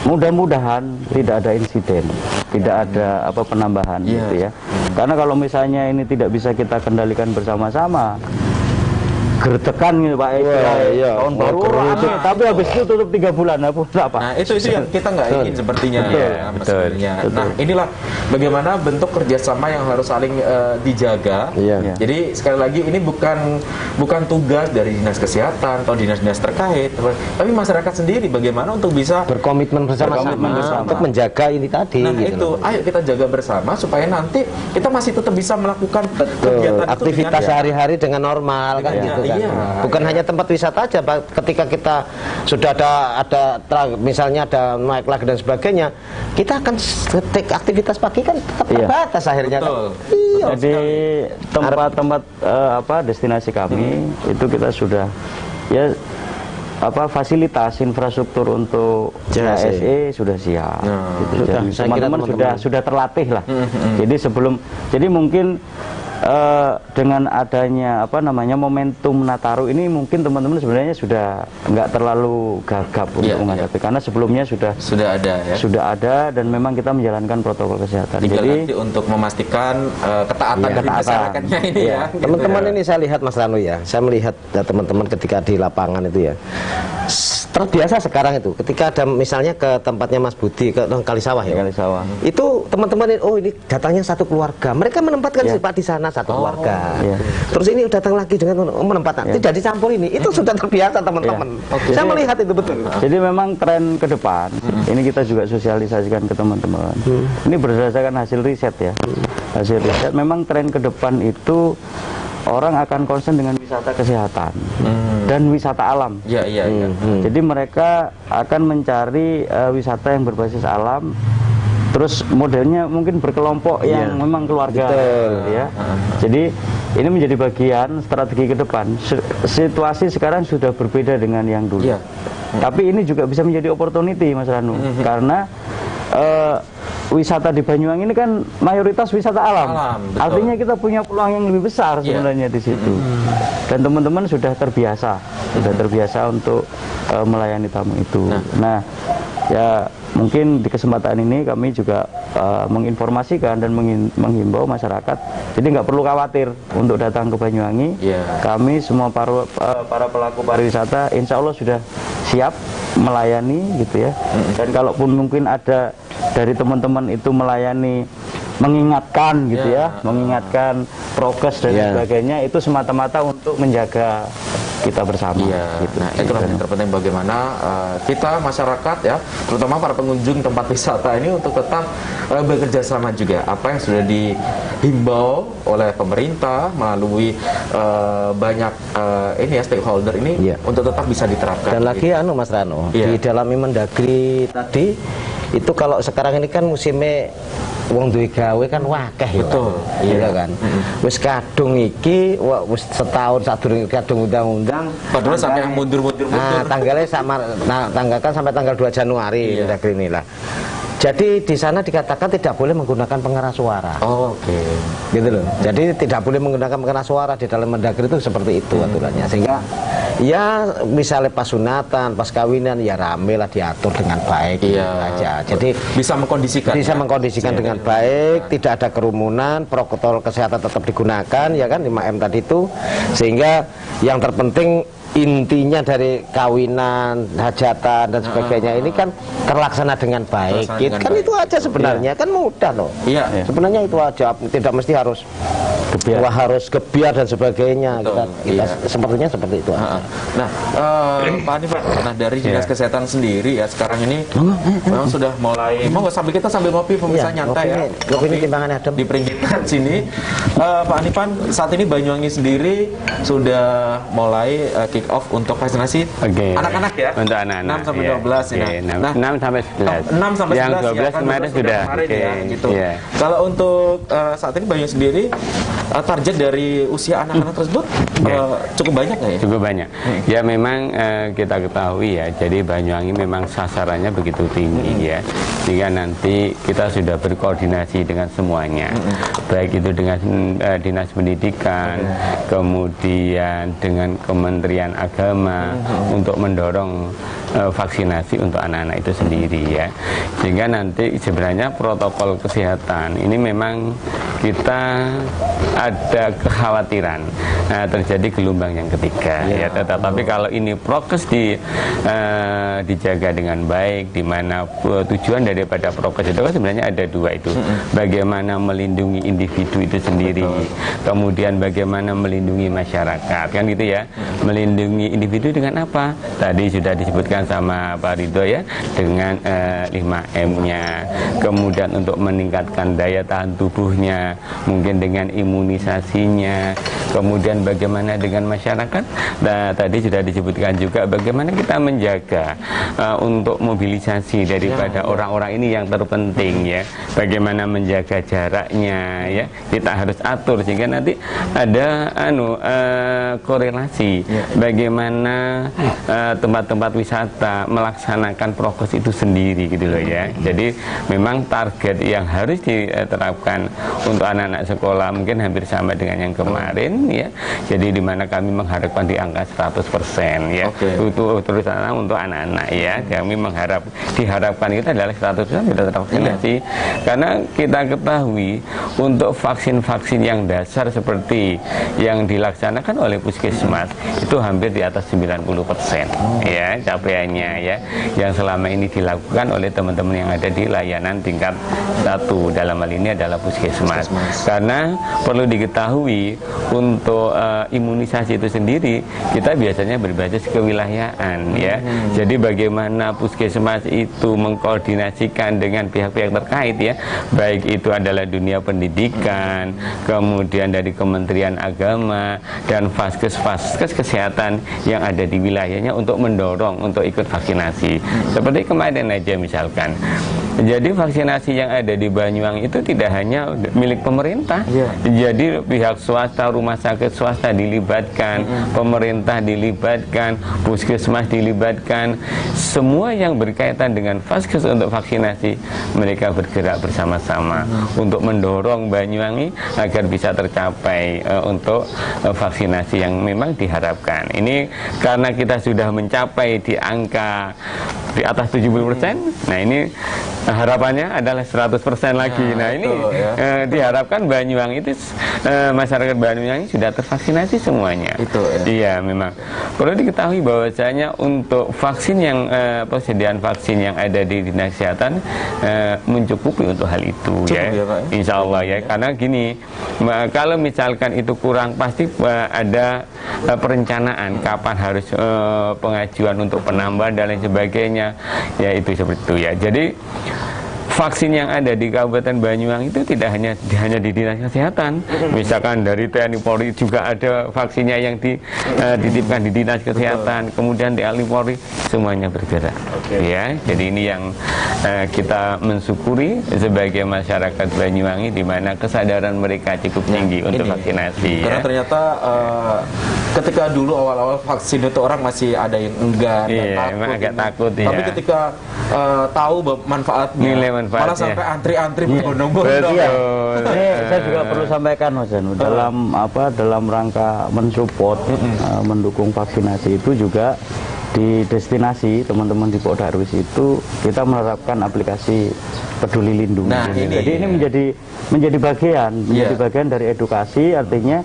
Mudah-mudahan tidak ada insiden, tidak ada penambahan gitu ya. Karena kalau misalnya ini tidak bisa kita kendalikan bersama-sama, gertekan gitu Pak, tahun baru rame, tapi habis itu tutup 3 bulan apa? Nah itu yang kita nggak ingin sepertinya. Nah inilah bagaimana bentuk kerjasama yang harus saling dijaga. Jadi sekali lagi ini bukan tugas dari dinas kesehatan atau dinas-dinas terkait, tapi masyarakat sendiri bagaimana untuk bisa berkomitmen bersama-sama untuk menjaga ini tadi. Nah itu, ayo kita jaga bersama supaya nanti kita masih tetap bisa melakukan kegiatan aktivitas sehari-hari dengan normal kan gitu. Bukan hanya tempat wisata aja, ketika kita sudah ada misalnya ada naik lagi dan sebagainya, kita akan aktivitas pagi kan tetap terbatas akhirnya. Jadi tempat-tempat destinasi kami itu kita sudah fasilitas infrastruktur untuk JHSE sudah siap. Gitu. Jadi teman-teman sudah terlatih lah. Jadi mungkin dengan adanya momentum Nataru ini mungkin teman-teman sebenarnya sudah nggak terlalu gagap untuk menghadapi karena sebelumnya sudah ada dan memang kita menjalankan protokol kesehatan. Jadi untuk memastikan ketaatan dari masyarakatnya ini ya. Teman-teman ini saya lihat Mas Rano ya, saya melihat teman-teman ketika di lapangan itu ya terbiasa sekarang itu ketika ada misalnya ke tempatnya Mas Budi ke Kalisawah ya. Kalisawah. Itu teman-teman ini datangnya satu keluarga. Mereka menempatkan sifat di sana satu keluarga. Terus ini datang lagi dengan menempatkan tidak dicampur ini. Itu sudah terbiasa teman-teman. Saya melihat itu betul. Jadi memang tren ke depan ini kita juga sosialisasikan ke teman-teman. Ini berdasarkan hasil riset ya. Hasil riset memang tren ke depan itu orang akan concern dengan wisata kesehatan dan wisata alam. Jadi mereka akan mencari wisata yang berbasis alam. Terus modelnya mungkin berkelompok yang memang keluarga, ya. Jadi ini menjadi bagian strategi ke depan. Situasi sekarang sudah berbeda dengan yang dulu. Tapi ini juga bisa menjadi opportunity, Mas Ranu, karena wisata di Banyuwangi ini kan mayoritas wisata alam. Artinya kita punya peluang yang lebih besar sebenarnya di situ. Dan teman-teman sudah terbiasa untuk melayani tamu itu. Nah, ya mungkin di kesempatan ini kami juga menginformasikan dan menghimbau masyarakat. Jadi nggak perlu khawatir untuk datang ke Banyuwangi. Kami semua para pelaku pariwisata, insya Allah sudah siap melayani gitu ya. Dan kalaupun mungkin ada dari teman-teman itu melayani mengingatkan gitu mengingatkan prokes dan sebagainya, itu semata-mata untuk menjaga kita bersama. Gitu. Nah, itulah yang terpenting bagaimana kita masyarakat ya, terutama para pengunjung tempat wisata ini untuk tetap bekerja sama juga. Apa yang sudah dihimbau oleh pemerintah melalui banyak stakeholder ini untuk tetap bisa diterapkan. Dan lagi Mas Rano, di dalam Mendagri tadi itu kalau sekarang ini kan musimnya wong duwe gawe kan wakeh ya. Iya kan. Wis kadung iki wis setahun sadurunge kadung undang-undang. Padahal sampai yang mundur-mundur. Nah, tanggalnya tanggalkan sampai tanggal 2 Januari Mendagri inilah. Jadi di sana dikatakan tidak boleh menggunakan pengeras suara. Gitu loh. Jadi tidak boleh menggunakan pengeras suara di dalam Mendagri itu seperti itu aturannya. Sehingga ya misalnya pas sunatan, pas kawinan ya rame lah, diatur dengan baik aja. Jadi bisa mengkondisikan dengan baik, tidak ada kerumunan, protokol kesehatan tetap digunakan ya kan 5M tadi itu. Sehingga yang terpenting intinya dari kawinan, hajatan dan sebagainya ini kan terlaksana dengan baik. Kan itu aja sebenarnya, kan mudah loh. Sebenarnya itu aja, tidak mesti harus gebiar dan sebagainya. Kita sepertinya seperti itu aja. Nah, Pak Hanif, dari Dinas Kesehatan sendiri ya sekarang ini memang sudah mulai sambil ngopi pemirsa nyantai ya. Ngopi ini timbangan adem di Pringgitan sini. Pak Hanifan, saat ini Banyuwangi sendiri sudah mulai kick off untuk vaksinasi anak-anak ya. Untuk anak-anak 6 sampai 12 ya. Nah, 6 sampai 11. 6 sampai 11 yang 12 kemarin sudah. Gitu. Kalau untuk saat ini Banyuwangi sendiri target dari usia anak-anak tersebut cukup banyak nggak ya? Cukup banyak. Ya memang kita ketahui ya, jadi Banyuwangi memang sasarannya begitu tinggi ya. Jika nanti kita sudah berkoordinasi dengan semuanya, baik itu dengan Dinas Pendidikan, kemudian dengan Kementerian Agama untuk mendorong vaksinasi untuk anak-anak itu sendiri ya. Sehingga nanti sebenarnya protokol kesehatan ini memang kita ada kekhawatiran terjadi gelombang yang ketiga ya. Tetapi kalau ini prokes dijaga dengan baik, di mana tujuan daripada prokes itu kan sebenarnya ada dua itu. Bagaimana melindungi individu itu sendiri, kemudian bagaimana melindungi masyarakat, kan gitu ya. Melindungi individu dengan apa? Tadi sudah disebutkan sama Pak Ridho ya, dengan 5M-nya. Kemudian untuk meningkatkan daya tahan tubuhnya, mungkin dengan imunisasinya, kemudian bagaimana dengan masyarakat. Nah, tadi sudah disebutkan juga bagaimana kita menjaga untuk mobilisasi daripada orang-orang ini yang terpenting ya. Bagaimana menjaga jaraknya ya. Kita harus atur sehingga nanti ada korelasi bagaimana tempat-tempat wisata melaksanakan prokes itu sendiri gitu loh ya. Jadi memang target yang harus diterapkan untuk anak-anak sekolah mungkin hampir sama dengan yang kemarin ya. Jadi di mana kami mengharapkan di angka 100% ya. Terutama untuk anak-anak ya. Kami diharapkan itu adalah 100% sudah tervaksinasi. Karena kita ketahui untuk vaksin-vaksin yang dasar seperti yang dilaksanakan oleh puskesmas itu hampir di atas 90% ya capaiannya ya. Yang selama ini dilakukan oleh teman-teman yang ada di layanan tingkat 1 dalam hal ini adalah puskesmas. Karena perlu diketahui untuk imunisasi itu sendiri kita biasanya berbasis kewilayahan ya. Jadi bagaimana puskesmas itu mengkoordinasikan dengan pihak-pihak terkait ya, baik itu adalah dunia pendidikan, kemudian dari Kementerian Agama dan vaskes-vaskes kesehatan yang ada di wilayahnya untuk mendorong untuk ikut vaksinasi. Seperti kemarin aja misalkan. Jadi vaksinasi yang ada di Banyuwangi itu tidak hanya milik pemerintah. Jadi pihak swasta, rumah sakit swasta dilibatkan, pemerintah dilibatkan, puskesmas dilibatkan. Semua yang berkaitan dengan vaskes untuk vaksinasi, mereka bergerak bersama-sama untuk mendorong Banyuwangi agar bisa tercapai untuk vaksinasi yang memang diharapkan. Ini karena kita sudah mencapai di angka di atas 70%. Nah, ini harapannya adalah 100% lagi. Nah, ini diharapkan Banyuwangi itu masyarakat Banyuwangi sudah tervaksinasi semuanya. Iya, memang perlu diketahui bahwasanya untuk vaksin yang persediaan vaksin yang ada di Dinas Kesehatan mencukupi untuk hal itu ya. Insya Allah ya. Karena gini, kalau misalkan itu kurang pasti ada perencanaan kapan harus pengajuan untuk penambahan dan lain sebagainya. Ya itu seperti itu ya. Jadi vaksin yang ada di Kabupaten Banyuwangi itu tidak hanya di Dinas Kesehatan. Misalkan dari TNI Polri juga ada vaksinnya yang dititipkan di Dinas Kesehatan. Kemudian di TNI Polri semuanya bergerak. Ya, jadi ini yang kita mensyukuri sebagai masyarakat Banyuwangi di mana kesadaran mereka cukup tinggi untuk vaksinasi. Karena ternyata ketika dulu awal-awal vaksin itu orang masih ada yang enggan, agak takut. Tapi ketika tahu manfaatnya, malah sampai antri-antri berbondong-bondong. Ini saya juga perlu sampaikan Mas Janu, dalam rangka mensupport mendukung vaksinasi itu juga di destinasi teman-teman di Pok Darwis itu kita menerapkan aplikasi Peduli Lindungi. Jadi ini menjadi bagian dari edukasi, artinya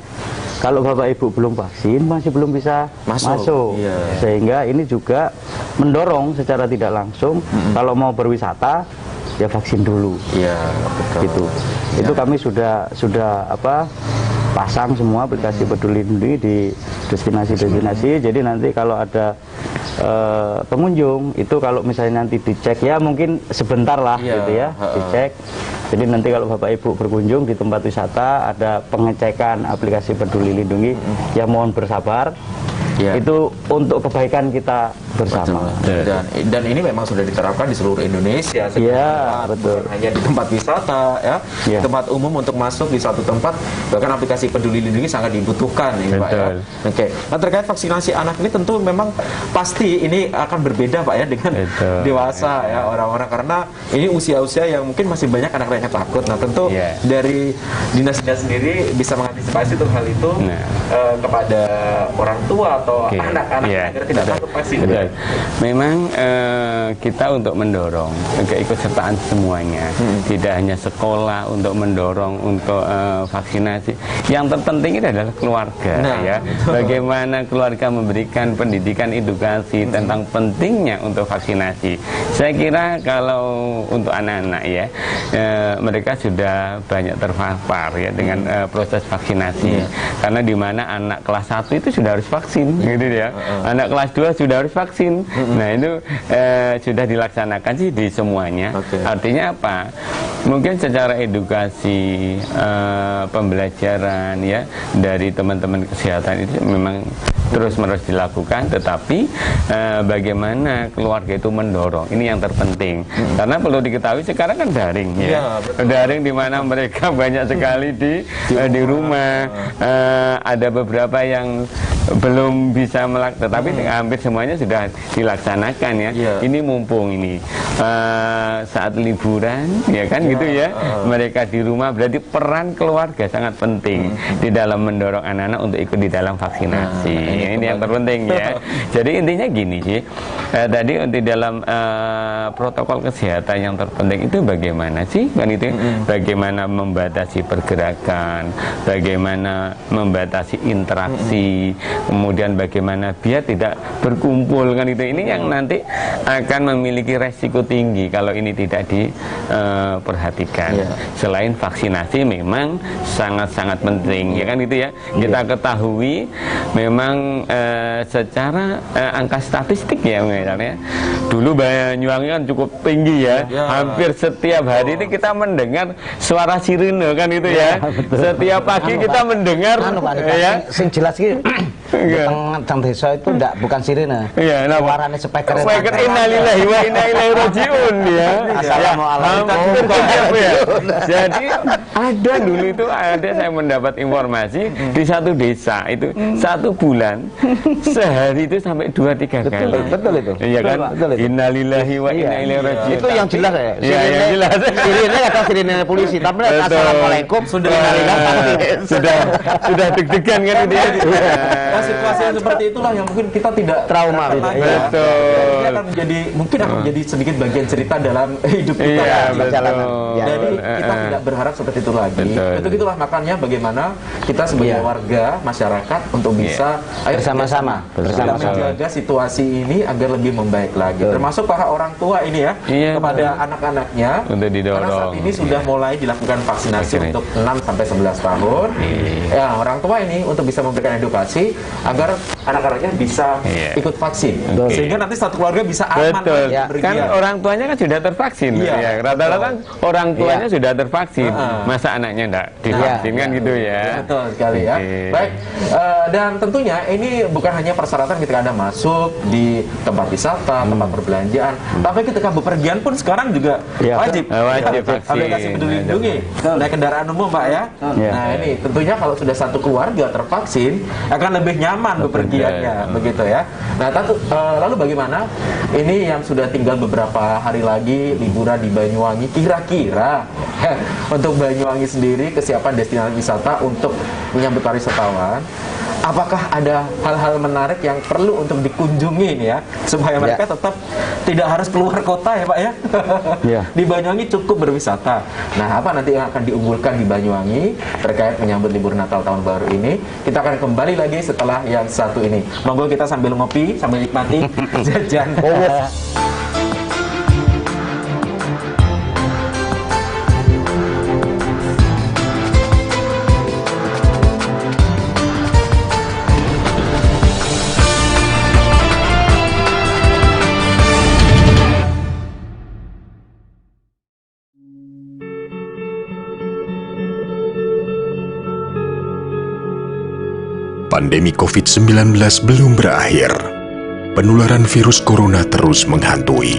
kalau Bapak Ibu belum vaksin masih belum bisa masuk. Sehingga ini juga mendorong secara tidak langsung kalau mau berwisata ya vaksin dulu. Gitu. Itu kami sudah pasang semua aplikasi Peduli Lindungi di destinasi-destinasi. Jadi nanti kalau ada pengunjung itu kalau misalnya nanti dicek ya mungkin sebentar lah gitu ya dicek. Jadi nanti kalau Bapak Ibu berkunjung di tempat wisata ada pengecekan aplikasi Peduli Lindungi, ya mohon bersabar. Itu untuk kebaikan kita bersama. Dan ini memang sudah diterapkan di seluruh Indonesia. Betul. Hanya di tempat wisata, tempat umum untuk masuk di satu tempat, bahkan aplikasi Peduli Lindungi sangat dibutuhkan, ya, Pak. Ya. Nah, terkait vaksinasi anak ini tentu memang pasti ini akan berbeda, Pak ya, dengan dewasa ya orang-orang, karena ini usia-usia yang mungkin masih banyak anak-anak yang takut. Nah, tentu dari dinas-dinas sendiri bisa mengantisipasi untuk hal itu kepada orang tua atau anak-anak agar tidak takut vaksin. Memang kita untuk mendorong keikutsertaan semuanya, tidak hanya sekolah untuk mendorong untuk vaksinasi. Yang terpenting itu adalah keluarga, ya. Bagaimana keluarga memberikan pendidikan edukasi tentang pentingnya untuk vaksinasi. Saya kira kalau untuk anak-anak ya, mereka sudah banyak terpapar ya dengan proses vaksinasi. Karena di mana anak kelas 1 itu sudah harus vaksin, gitu ya. Anak kelas 2 sudah harus vaksin. vaksin. Nah itu sudah dilaksanakan sih di semuanya. Artinya apa? Mungkin secara edukasi, pembelajaran ya dari teman-teman kesehatan itu memang terus-menerus dilakukan, tetapi bagaimana keluarga itu mendorong, ini yang terpenting. Karena perlu diketahui sekarang kan daring ya, daring di mana mereka banyak sekali di rumah. Ada beberapa yang belum bisa melakukan, tetapi hampir semuanya sudah dilaksanakan ya. Ini mumpung ini saat liburan ya kan gitu ya, mereka di rumah, berarti peran keluarga sangat penting di dalam mendorong anak-anak untuk ikut di dalam vaksinasi. Ini yang terpenting ya. Jadi intinya gini sih, tadi di dalam protokol kesehatan yang terpenting itu bagaimana sih kan itu, bagaimana membatasi pergerakan, bagaimana membatasi interaksi, kemudian bagaimana biar tidak berkumpul kan itu. Ini yang nanti akan memiliki resiko tinggi kalau ini tidak diperhatikan. Selain vaksinasi memang sangat-sangat penting ya kan itu ya. Kita ketahui memang secara angka statistik ya misalnya dulu Banyuwangi kan cukup tinggi ya, hampir setiap hari ini kita mendengar suara sirine kan itu ya, setiap pagi kita mendengar ya sing jelas gitu. Teng desa itu bukan sirine. Iya, suarane speaker. Speaker innalillahi wa inna ilaihi rajiun ya. Assalamualaikum. Jadi ada dulu itu saya mendapat informasi di satu desa itu 1 bulan sehari itu sampai 2-3 kali. Betul itu. Iya kan? Innalillahi wa inna ilaihi rajiun. Itu yang jelas ya. Iya, yang jelas. Sirine kata sirine polisi, tapi assalamualaikum sudah deg-degan kan itu ya. Situasi yang seperti itulah yang mungkin kita tidak trauma gitu. Betul. Ini akan menjadi sedikit bagian cerita dalam hidup kita. Jadi kita tidak berharap seperti itu lagi. Untuk itulah makanya bagaimana kita sebagai warga masyarakat untuk bisa bersama-sama menjaga situasi ini agar lebih membaik lagi. Termasuk para orang tua ini ya, kepada anak-anaknya. Karena saat ini sudah mulai dilakukan vaksinasi untuk 6-11 tahun. Ya, orang tua ini untuk bisa memberikan edukasi agar anak-anaknya bisa ikut vaksin, sehingga nanti satu keluarga bisa aman. Kan orang tuanya kan sudah tervaksin ya, rata-rata orang tuanya sudah tervaksin, masa anaknya enggak divaksin kan gitu ya. Betul sekali ya. Baik, dan tentunya ini bukan hanya persyaratan ketika Anda masuk di tempat wisata, tempat perbelanjaan, tapi ketika bepergian pun sekarang juga wajib vaksin. Aplikasi Peduli Lindungi naik kendaraan umum Pak ya. Nah ini tentunya kalau sudah satu keluarga tervaksin akan lebih nyaman bepergiannya begitu ya. Nah lalu bagaimana ini yang sudah tinggal beberapa hari lagi liburan di Banyuwangi, kira-kira untuk Banyuwangi sendiri kesiapan destinasi wisata untuk menyambut para wisatawan, apakah ada hal-hal menarik yang perlu untuk dikunjungi nih ya, supaya mereka tetap tidak harus keluar kota ya Pak ya? Di Banyuwangi cukup berwisata. Nah apa nanti yang akan diunggulkan di Banyuwangi terkait menyambut libur Natal tahun baru ini? Kita akan kembali lagi setelah yang satu ini. Monggo kita sambil ngopi, sambil nikmati jajan. Pandemi COVID-19 belum berakhir. Penularan virus corona terus menghantui.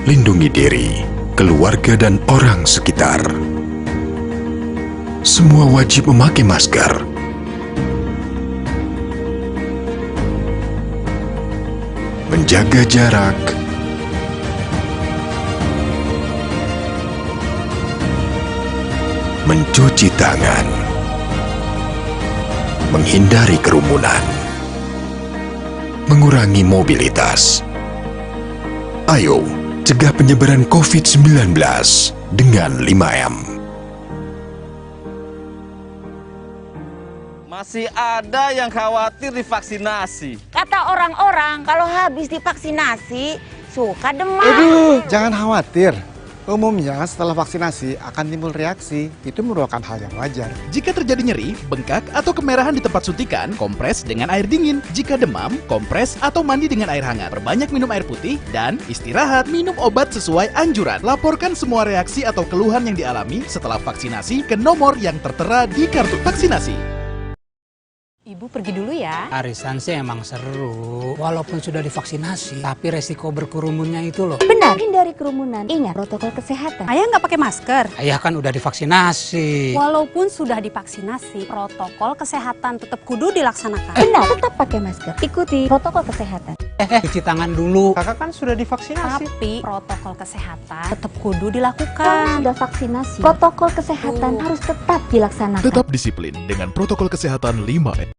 Lindungi diri, keluarga, dan orang sekitar. Semua wajib memakai masker. Menjaga jarak. Mencuci tangan, menghindari kerumunan, mengurangi mobilitas. Ayo, cegah penyebaran COVID-19 dengan 5M. Masih ada yang khawatir divaksinasi. Kata orang-orang kalau habis divaksinasi suka demam. Aduh, jangan khawatir. Umumnya setelah vaksinasi akan timbul reaksi, itu merupakan hal yang wajar. Jika terjadi nyeri, bengkak, atau kemerahan di tempat suntikan, kompres dengan air dingin. Jika demam, kompres atau mandi dengan air hangat. Perbanyak minum air putih dan istirahat, minum obat sesuai anjuran. Laporkan semua reaksi atau keluhan yang dialami setelah vaksinasi ke nomor yang tertera di kartu vaksinasi. Ibu pergi dulu ya. Arisan sih emang seru, walaupun sudah divaksinasi, tapi resiko berkerumunnya itu loh. Benar, hindari kerumunan. Ingat protokol kesehatan. Ayah nggak pakai masker. Ayah kan udah divaksinasi. Walaupun sudah divaksinasi, protokol kesehatan tetap kudu dilaksanakan. Benar, tetap pakai masker. Ikuti protokol kesehatan. Cuci tangan dulu. Kakak kan sudah divaksinasi. Tapi protokol kesehatan tetap kudu dilakukan. Sudah vaksinasi. Protokol kesehatan harus tetap dilaksanakan. Tetap disiplin dengan protokol kesehatan 5M.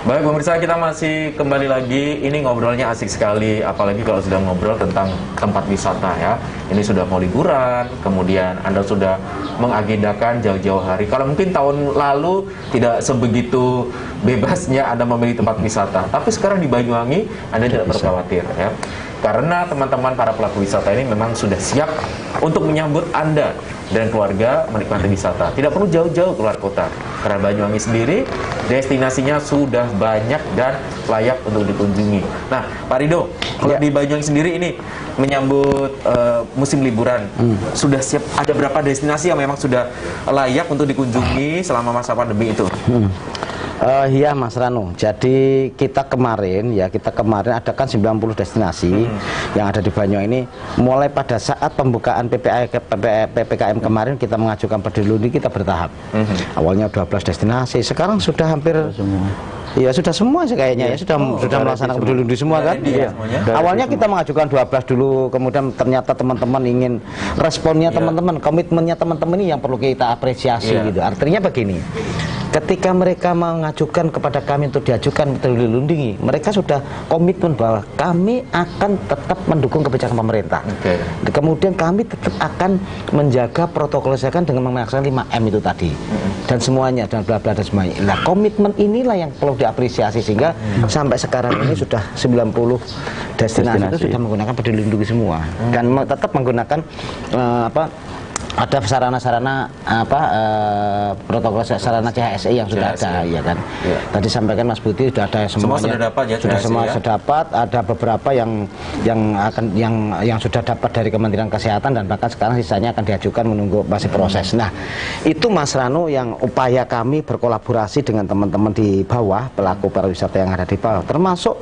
Baik pemirsa, kita masih kembali lagi. Ini ngobrolnya asik sekali, apalagi kalau sudah ngobrol tentang tempat wisata ya. Ini sudah mau liburan, kemudian Anda sudah mengagendakan jauh-jauh hari. Kalau mungkin tahun lalu tidak sebegitu bebasnya Anda memilih tempat wisata, tapi sekarang di Banyuwangi Anda tidak perlu khawatir ya. Karena teman-teman para pelaku wisata ini memang sudah siap untuk menyambut Anda dan keluarga menikmati wisata. Tidak perlu jauh-jauh keluar kota. Karena Banyuwangi sendiri destinasinya sudah banyak dan layak untuk dikunjungi. Nah, Pak Rido, kalau di Banyuwangi sendiri ini menyambut musim liburan, sudah siap, ada berapa destinasi yang memang sudah layak untuk dikunjungi selama masa pandemi itu? Iya Mas Rano, jadi kita kemarin adakan 90 destinasi yang ada di Banyuwangi ini. Mulai pada saat pembukaan PPKM kemarin kita mengajukan peduli lindungi, kita bertahap. Awalnya 12 destinasi, sekarang sudah hampir semua. Ya sudah semua sih kayaknya ya, sudah melaksanakan peduli lindungi semua kan. Iya. Awalnya kita mengajukan 12 dulu, kemudian ternyata teman-teman ingin responnya teman-teman, komitmennya teman-teman ini yang perlu kita apresiasi gitu. Artinya begini, ketika mereka mengajukan kepada kami untuk diajukan peduli lindungi, mereka sudah komitmen bahwa kami akan tetap mendukung kebijakan pemerintah. Kemudian kami tetap akan menjaga protokol kesehatan dengan melaksanakan 5M itu tadi. Dan semuanya, dan bla bla dan semuanya. Nah, komitmen inilah yang perlu diapresiasi sehingga sampai sekarang ini sudah 90 destinasi itu sudah menggunakan peduli lindungi semua. Dan tetap menggunakan ada sarana-sarana protokol sarana CHSI yang sudah ada, ya kan. Tadi sampaikan Mas Budi sudah ada semuanya. Semua sudah dapat ya. Sudah semua sudah dapat. Ada beberapa yang sudah dapat dari Kementerian Kesehatan dan bahkan sekarang sisanya akan diajukan menunggu masih proses. Nah, itu Mas Rano yang upaya kami berkolaborasi dengan teman-teman di bawah, pelaku pariwisata yang ada di bawah, termasuk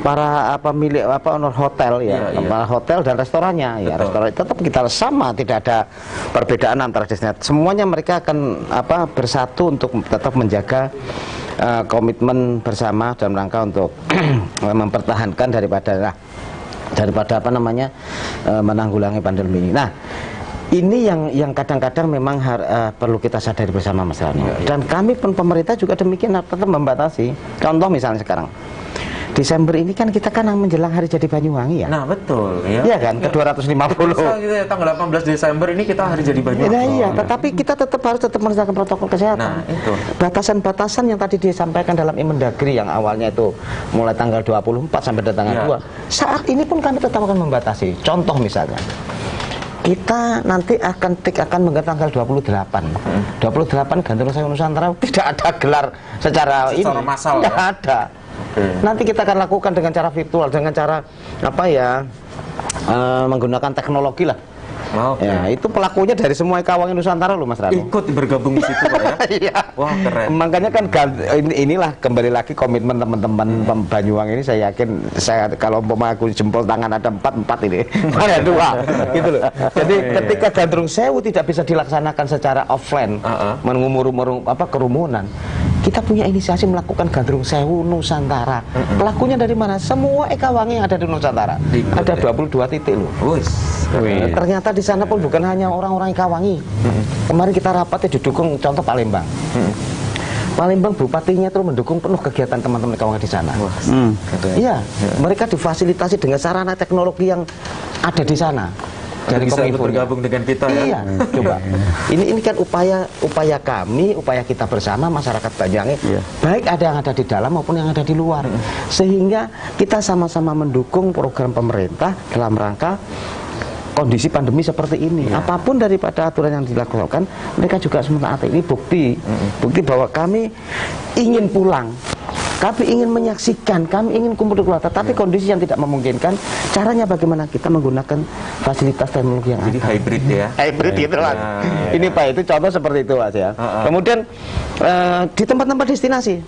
para pemilik owner hotel ya, para hotel dan restorannya ya. Restoran tetap kita sama, tidak ada perbedaan antara destinasi. Semuanya mereka akan bersatu untuk tetap menjaga komitmen bersama dalam rangka untuk mempertahankan daripada menanggulangi pandemi ini. Nah, ini yang kadang-kadang memang perlu kita sadari bersama Mas Rano. Dan kami pun pemerintah juga demikian tetap membatasi. Contoh misalnya sekarang Desember ini kan kita kan menjelang hari jadi Banyuwangi ya. Nah betul ya. Iya kan, ke 250. Gitu ya, tanggal 18 Desember ini kita hari jadi Banyuwangi. Nah, iya, tetapi kita harus tetap melaksanakan protokol kesehatan. Nah, itu. Batasan-batasan yang tadi disampaikan dalam Inmendagri yang awalnya itu mulai tanggal 24 sampai tanggal 2. Saat ini pun kami tetap akan membatasi. Contoh misalnya, kita nanti akan menggelar tanggal 28. 28 Gandrung Sewu Nusantara tidak ada gelar secara massal. Tidak ada. Nanti kita akan lakukan dengan cara virtual, dengan cara menggunakan teknologi lah. Ya, itu pelakunya dari semua Ekawangi Nusantara loh Mas Rano. Ikut bergabung di situ ya. Iya. Wah, keren. Makanya kan inilah kembali lagi komitmen teman-teman Banyuwangi ini, saya yakin kalau mau aku jempol tangan ada 4 ini. Ada 2 gitu loh. Jadi ketika Gandrung Sewu tidak bisa dilaksanakan secara offline, mengumur kerumunan, kita punya inisiasi melakukan Gandrung Sewu Nusantara. Pelakunya dari mana? Semua Ekawangi yang ada di Nusantara. Ada 22 titik loh. Ternyata di sana pun bukan hanya orang-orang Ekawangi. Kemarin kita rapatnya didukung contoh Palembang. Palembang bupatinya itu mendukung penuh kegiatan teman-teman kawan di sana. Iya, mereka difasilitasi dengan sarana teknologi yang ada di sana. Dari bisa bergabung dengan kita ya. Iya, coba. Ini kan upaya kami, upaya kita bersama masyarakat Banyuwangi. Baik ada yang ada di dalam maupun yang ada di luar. Sehingga kita sama-sama mendukung program pemerintah dalam rangka kondisi pandemi seperti ini. Apapun daripada aturan yang dilakukan, mereka juga sementara ini bukti bahwa kami ingin pulang. Kami ingin menyaksikan, kami ingin kumpul di keluarga, tapi kondisi yang tidak memungkinkan. Caranya bagaimana kita menggunakan fasilitas teknologi yang ada. Jadi hybrid ya? Hybrid itu Mas. Ini Pak, itu contoh seperti itu Mas ya. Kemudian di tempat-tempat destinasi,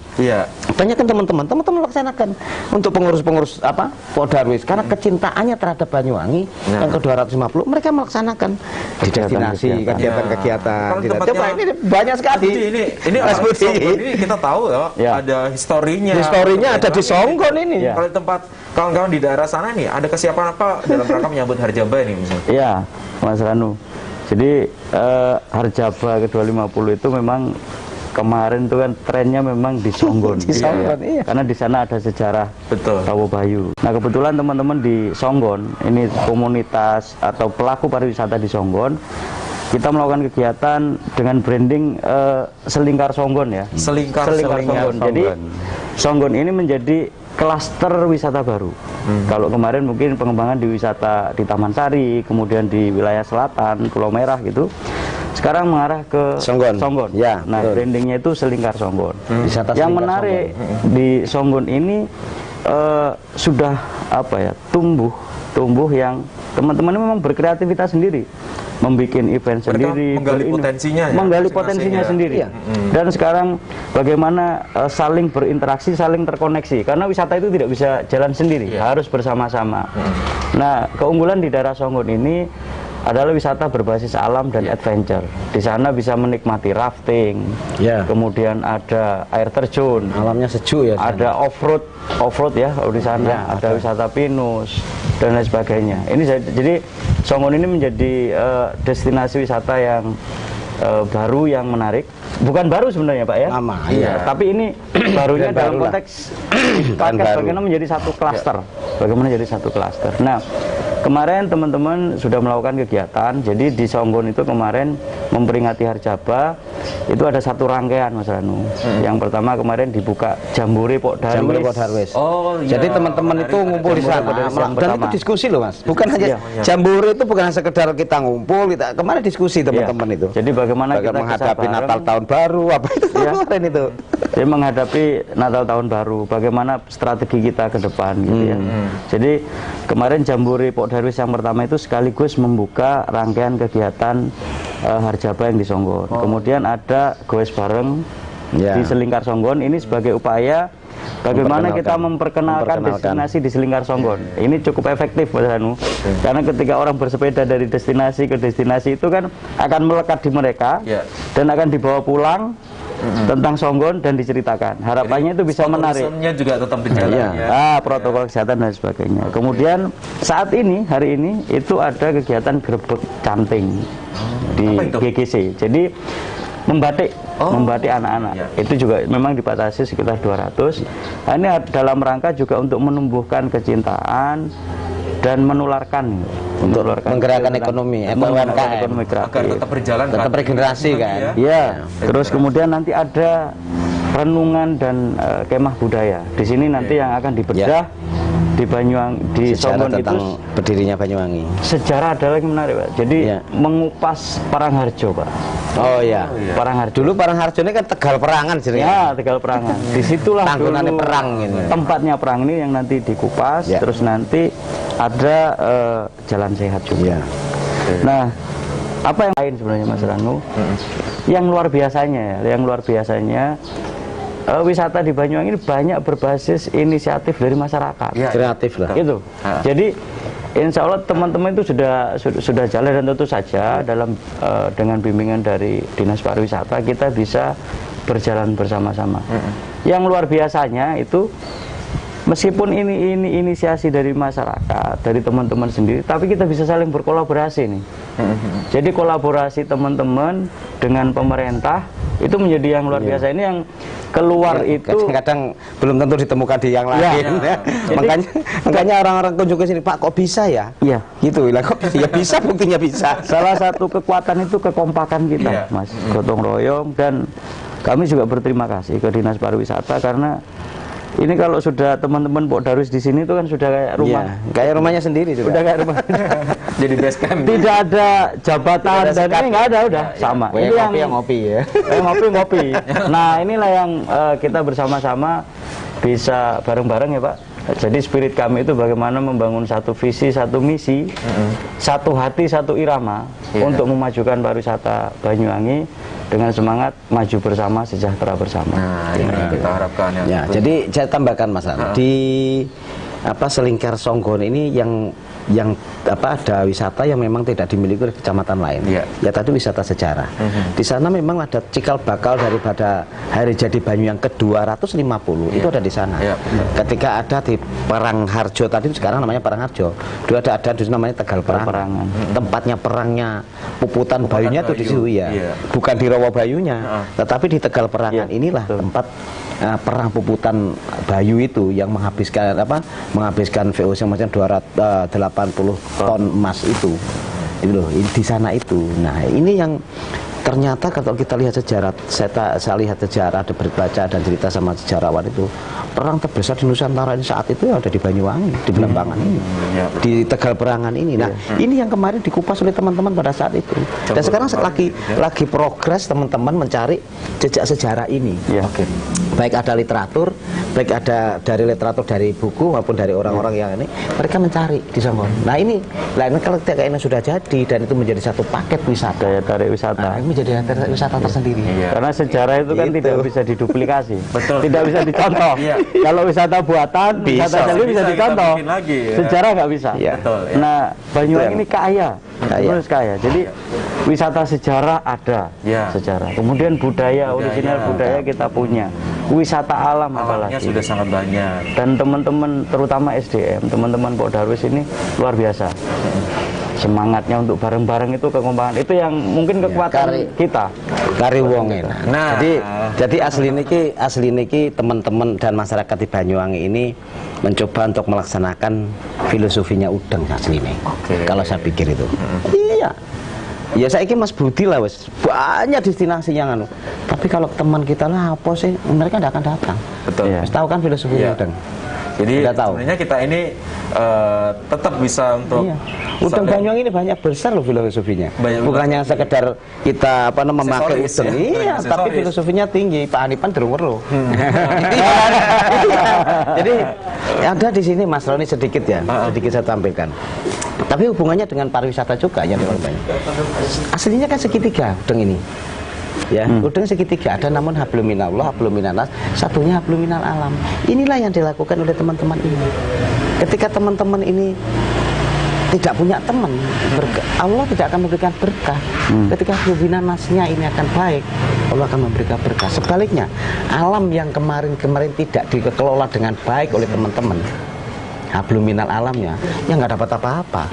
banyak kan teman-teman melaksanakan untuk pengurus-pengurus Podarwis, karena kecintaannya terhadap Banyuwangi yang ke-250, mereka melaksanakan di destinasi, kegiatan-kegiatan. Coba ini banyak sekali. Ini kita tahu ya, ada historinya ada di Songgon ini. Kalau tempat kawan-kawan di daerah sana nih, ada kesiapan apa dalam rangka menyambut Harjaba ini misalnya? Iya, Mas Ranu. Jadi Harjaba ke-250 itu memang kemarin itu kan trennya memang di Songgon. Karena di sana ada sejarah Rawo Bayu. Nah, kebetulan teman-teman di Songgon, ini komunitas atau pelaku pariwisata di Songgon, kita melakukan kegiatan dengan branding Selingkar Songgon ya. Selingkar Songgon. Jadi Songgon ini menjadi klaster wisata baru. Kalau kemarin mungkin pengembangan di wisata di Taman Sari, kemudian di wilayah selatan, Pulau Merah gitu. Sekarang mengarah ke Songgon. Ya, nah, brandingnya itu Selingkar Songgon. Yang menarik di Songgon ini sudah tumbuh yang teman-teman memang berkreativitas sendiri, membuat event sendiri, menggali potensinya sendiri. Dan sekarang bagaimana saling berinteraksi, saling terkoneksi, karena wisata itu tidak bisa jalan sendiri, harus bersama-sama. Nah, keunggulan di daerah Songgon ini adalah wisata berbasis alam dan adventure. Di sana bisa menikmati rafting, kemudian ada air terjun, alamnya sejuk ya. Ada off-road ya kalau di sana, ada wisata pinus dan lain sebagainya. Ini jadi Songgon ini menjadi destinasi wisata yang baru, yang menarik. Bukan baru sebenarnya Pak ya. Tapi ini barunya dalam konteks bagaimana menjadi satu klaster. Bagaimana jadi satu klaster. Nah, kemarin teman-teman sudah melakukan kegiatan. Jadi di Songgon itu kemarin memperingati Harjaba itu ada satu rangkaian Mas Ranu. Yang pertama kemarin dibuka Jambore Podarwis. Jadi teman-teman itu ngumpul di sana. Dan itu diskusi loh Mas. Bukan hanya Jambore itu bukan hanya sekedar kita ngumpul, kemarin diskusi teman-teman itu. Jadi bagaimana kita menghadapi Natal tahun baru apa itu kemarin itu. Jadi menghadapi Natal tahun baru, bagaimana strategi kita ke depan gitu ya. Jadi kemarin Jambore Podarwis yang pertama itu sekaligus membuka rangkaian kegiatan Harjaba yang di Songgon. Kemudian ada goes bareng di Selingkar Songgon. Ini sebagai upaya bagaimana kita memperkenalkan destinasi di Selingkar Songgon. Ini cukup efektif Mas Hanu. Karena ketika orang bersepeda dari destinasi ke destinasi itu kan akan melekat di mereka dan akan dibawa pulang tentang Songgon dan diceritakan. Harapannya itu bisa menarik. Juga tetap berjalan protokol kesehatan dan sebagainya. Kemudian saat ini, hari ini itu ada kegiatan grebek canting di GGC. Jadi membatik anak-anak. Itu juga memang dibatasi sekitar 200. Nah, ini dalam rangka juga untuk menumbuhkan kecintaan dan menularkan untuk menggerakkan ekonomi agar tetap berjalan, tetap regenerasi kan. Terus kemudian nanti ada renungan dan kemah budaya. Di sini nanti yang akan dibedah di Banyuwangi, di Songgon itu berdirinya Banyuwangi. Sejarah adalah yang menarik Pak. Jadi mengupas Parangharjo Pak. Parangharjo. Dulu Parangharjo ini kan Tegal Perangan jadi. Tegal Perangan. Disitulah dulu perang ini. Tempatnya perang ini yang nanti dikupas, terus nanti ada jalan sehat juga. Nah, apa yang lain sebenarnya Mas Ranu? Yang luar biasanya wisata di Banyuwangi ini banyak berbasis inisiatif dari masyarakat. Kreatif lah. Gitu. Jadi insya Allah teman-teman itu sudah jalan, dan tentu saja dalam dengan bimbingan dari Dinas Pariwisata kita bisa berjalan bersama-sama. Yang luar biasanya itu meskipun ini inisiasi dari masyarakat, dari teman-teman sendiri, tapi kita bisa saling berkolaborasi nih. Jadi kolaborasi teman-teman dengan pemerintah itu menjadi yang luar biasa. Ini yang keluar itu kadang-kadang belum tentu ditemukan di yang lain. Ya. Makanya orang-orang kunjung ke sini, Pak, kok bisa ya? Iya. Gitu lah, kok bisa? Ya bisa, buktinya bisa. Salah satu kekuatan itu kekompakan kita, Mas, gotong royong. Dan kami juga berterima kasih ke Dinas Pariwisata karena ini kalau sudah teman-teman Pok Darwis di sini itu kan sudah kayak rumah, kayak rumahnya sendiri juga. Udah kayak rumah. Jadi base camp. Tidak ada jabatan dan ini nggak ada, udah sama. Ini yang ngopi ya. Ngopi. Nah, inilah yang kita bersama-sama bisa bareng-bareng ya, Pak. Jadi spirit kami itu bagaimana membangun satu visi, satu misi, satu hati, satu irama untuk memajukan pariwisata Banyuwangi dengan semangat maju bersama, sejahtera bersama. Nah, ini kita harapkan ya. Jadi saya tambahkan, Mas, di Selingkar Songgon ini yang ada wisata yang memang tidak dimiliki oleh kecamatan lain. Ya tadi wisata sejarah. Di sana memang ada cikal bakal daripada hari jadi Banyu yang ke-250 itu ada di sana. Ketika ada di Parangharjo tadi, sekarang namanya Parangharjo. Dulu ada di namanya Tegal Perangan. Tempatnya perangnya Puputan Bayunya itu di situ ya. Bukan di Rawa Bayunya, tetapi di Tegal Perangan inilah tempat perang Puputan Bayu itu yang menghabiskan VOC macam 280 ton emas itu loh, di sana itu. Nah, ini yang ternyata kalau kita lihat sejarah, saya lihat sejarah, ada berbaca dan cerita sama sejarawan itu, perang terbesar di Nusantara ini saat itu ada di Banyuwangi, di Belambangan ini, di Tegal Perangan ini. Nah, ini yang kemarin dikupas oleh teman-teman pada saat itu. Dan sekarang lagi progres teman-teman mencari jejak sejarah ini. Baik ada literatur, baik ada dari literatur dari buku maupun dari orang-orang yang ini, mereka mencari di Songgon. Nah, ini kalau ketika ini sudah jadi dan itu menjadi satu paket wisata, daya tarik wisata. Nah, menjadi wisata tersendiri. Karena sejarah itu kan tidak bisa diduplikasi. Tidak bisa dicontoh. Kalau wisata buatan, wisata sendiri bisa dicontoh. Sejarah nggak bisa. Nah, Banyuwangi ini kaya. Terus kaya. Jadi wisata sejarah ada. Sejarah. Kemudian budaya, original budaya kita punya. Wisata alam apalagi sudah sangat banyak. Dan teman-teman terutama SDM, teman-teman Pok Darwis ini luar biasa. Semangatnya untuk bareng-bareng itu, kekompakan itu yang mungkin kekuatan kita. Kari wong enak. Nah, jadi asli niki teman-teman dan masyarakat di Banyuwangi ini mencoba untuk melaksanakan filosofinya udeng asli ini. Kalau saya pikir itu. Iya. Ya saya ingin Mas Budi lah, wes banyak destinasi yang anu. Tapi kalau teman kita lah apa sih, mereka tidak akan datang. Betul. Tahu kan filosofinya udeng. Jadi sebenarnya kita ini tetap bisa untuk udeng Banyuwangi ini banyak besar loh filosofinya. Bukannya sekedar kita memakai udeng, tapi filosofinya tinggi. Pak Hanipan derunger loh. Jadi ada di sini Mas Roni sedikit saya tampilkan. Tapi hubungannya dengan pariwisata juga yang banyak. Aslinya kan segitiga udeng ini. Udeng segitiga ada, namun hablum minallah, hablum minannas, satunya hablum minal alam. Inilah yang dilakukan oleh teman-teman ini. Ketika teman-teman ini tidak punya teman, Allah tidak akan memberikan berkah. Ketika hablum minannasnya ini akan baik, Allah akan memberikan berkah. Sebaliknya, alam yang kemarin tidak dikelola dengan baik oleh teman-teman, hablum minal alamnya, ya nggak dapat apa-apa.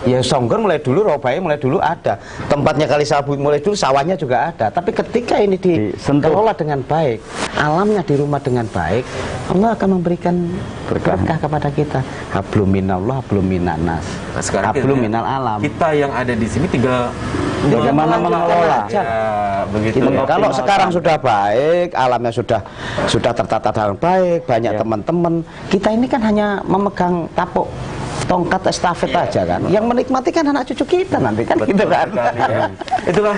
Ya Songgon mulai dulu, Robai mulai dulu ada, tempatnya Kalisabu mulai dulu, sawahnya juga ada. Tapi ketika ini dikelola dengan baik, alamnya di rumah dengan baik, Allah akan memberikan berkah kepada kita. Hablum minallah, hablum minannas, hablum minal alam. Kita yang ada di sini tinggal bagaimana mengelola. Kalau sekarang sudah baik, alamnya sudah tertata dengan baik, banyak teman-teman. Kita ini kan hanya memegang tapuk tongkat estafet aja kan. Yang menikmati kan anak cucu kita nanti kan. Betul, gitu kan. Itulah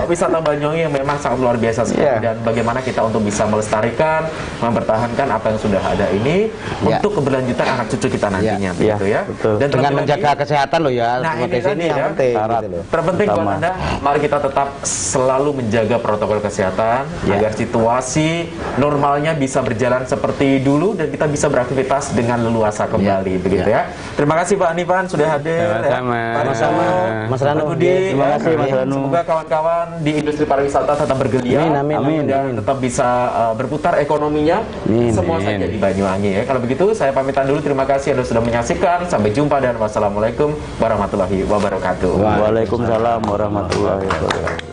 wisata Banyuwangi yang memang sangat luar biasa sekali. Dan bagaimana kita untuk bisa melestarikan, mempertahankan apa yang sudah ada ini untuk keberlanjutan anak cucu kita nantinya, begitu ya. Dan dengan menjaga kesehatan loh ya. Nah, ini sini yang penting. Gitu terpenting buat Anda, mari kita tetap selalu menjaga protokol kesehatan agar situasi normalnya bisa berjalan seperti dulu dan kita bisa beraktivitas dengan leluasa kembali, begitu ya. ya. Terima kasih Pak Anifan sudah hadir. Sama-sama. Mas Ranu. Budi, terima kasih Mas Ranu. Semoga kawan-kawan di industri pariwisata tetap bergeliat, Amin. dan tetap bisa berputar ekonominya. Semua saja di Banyuwangi ya. Kalau begitu saya pamitan dulu. Terima kasih Anda sudah menyaksikan. Sampai jumpa dan wassalamualaikum warahmatullahi wabarakatuh. Waalaikumsalam warahmatullahi wabarakatuh.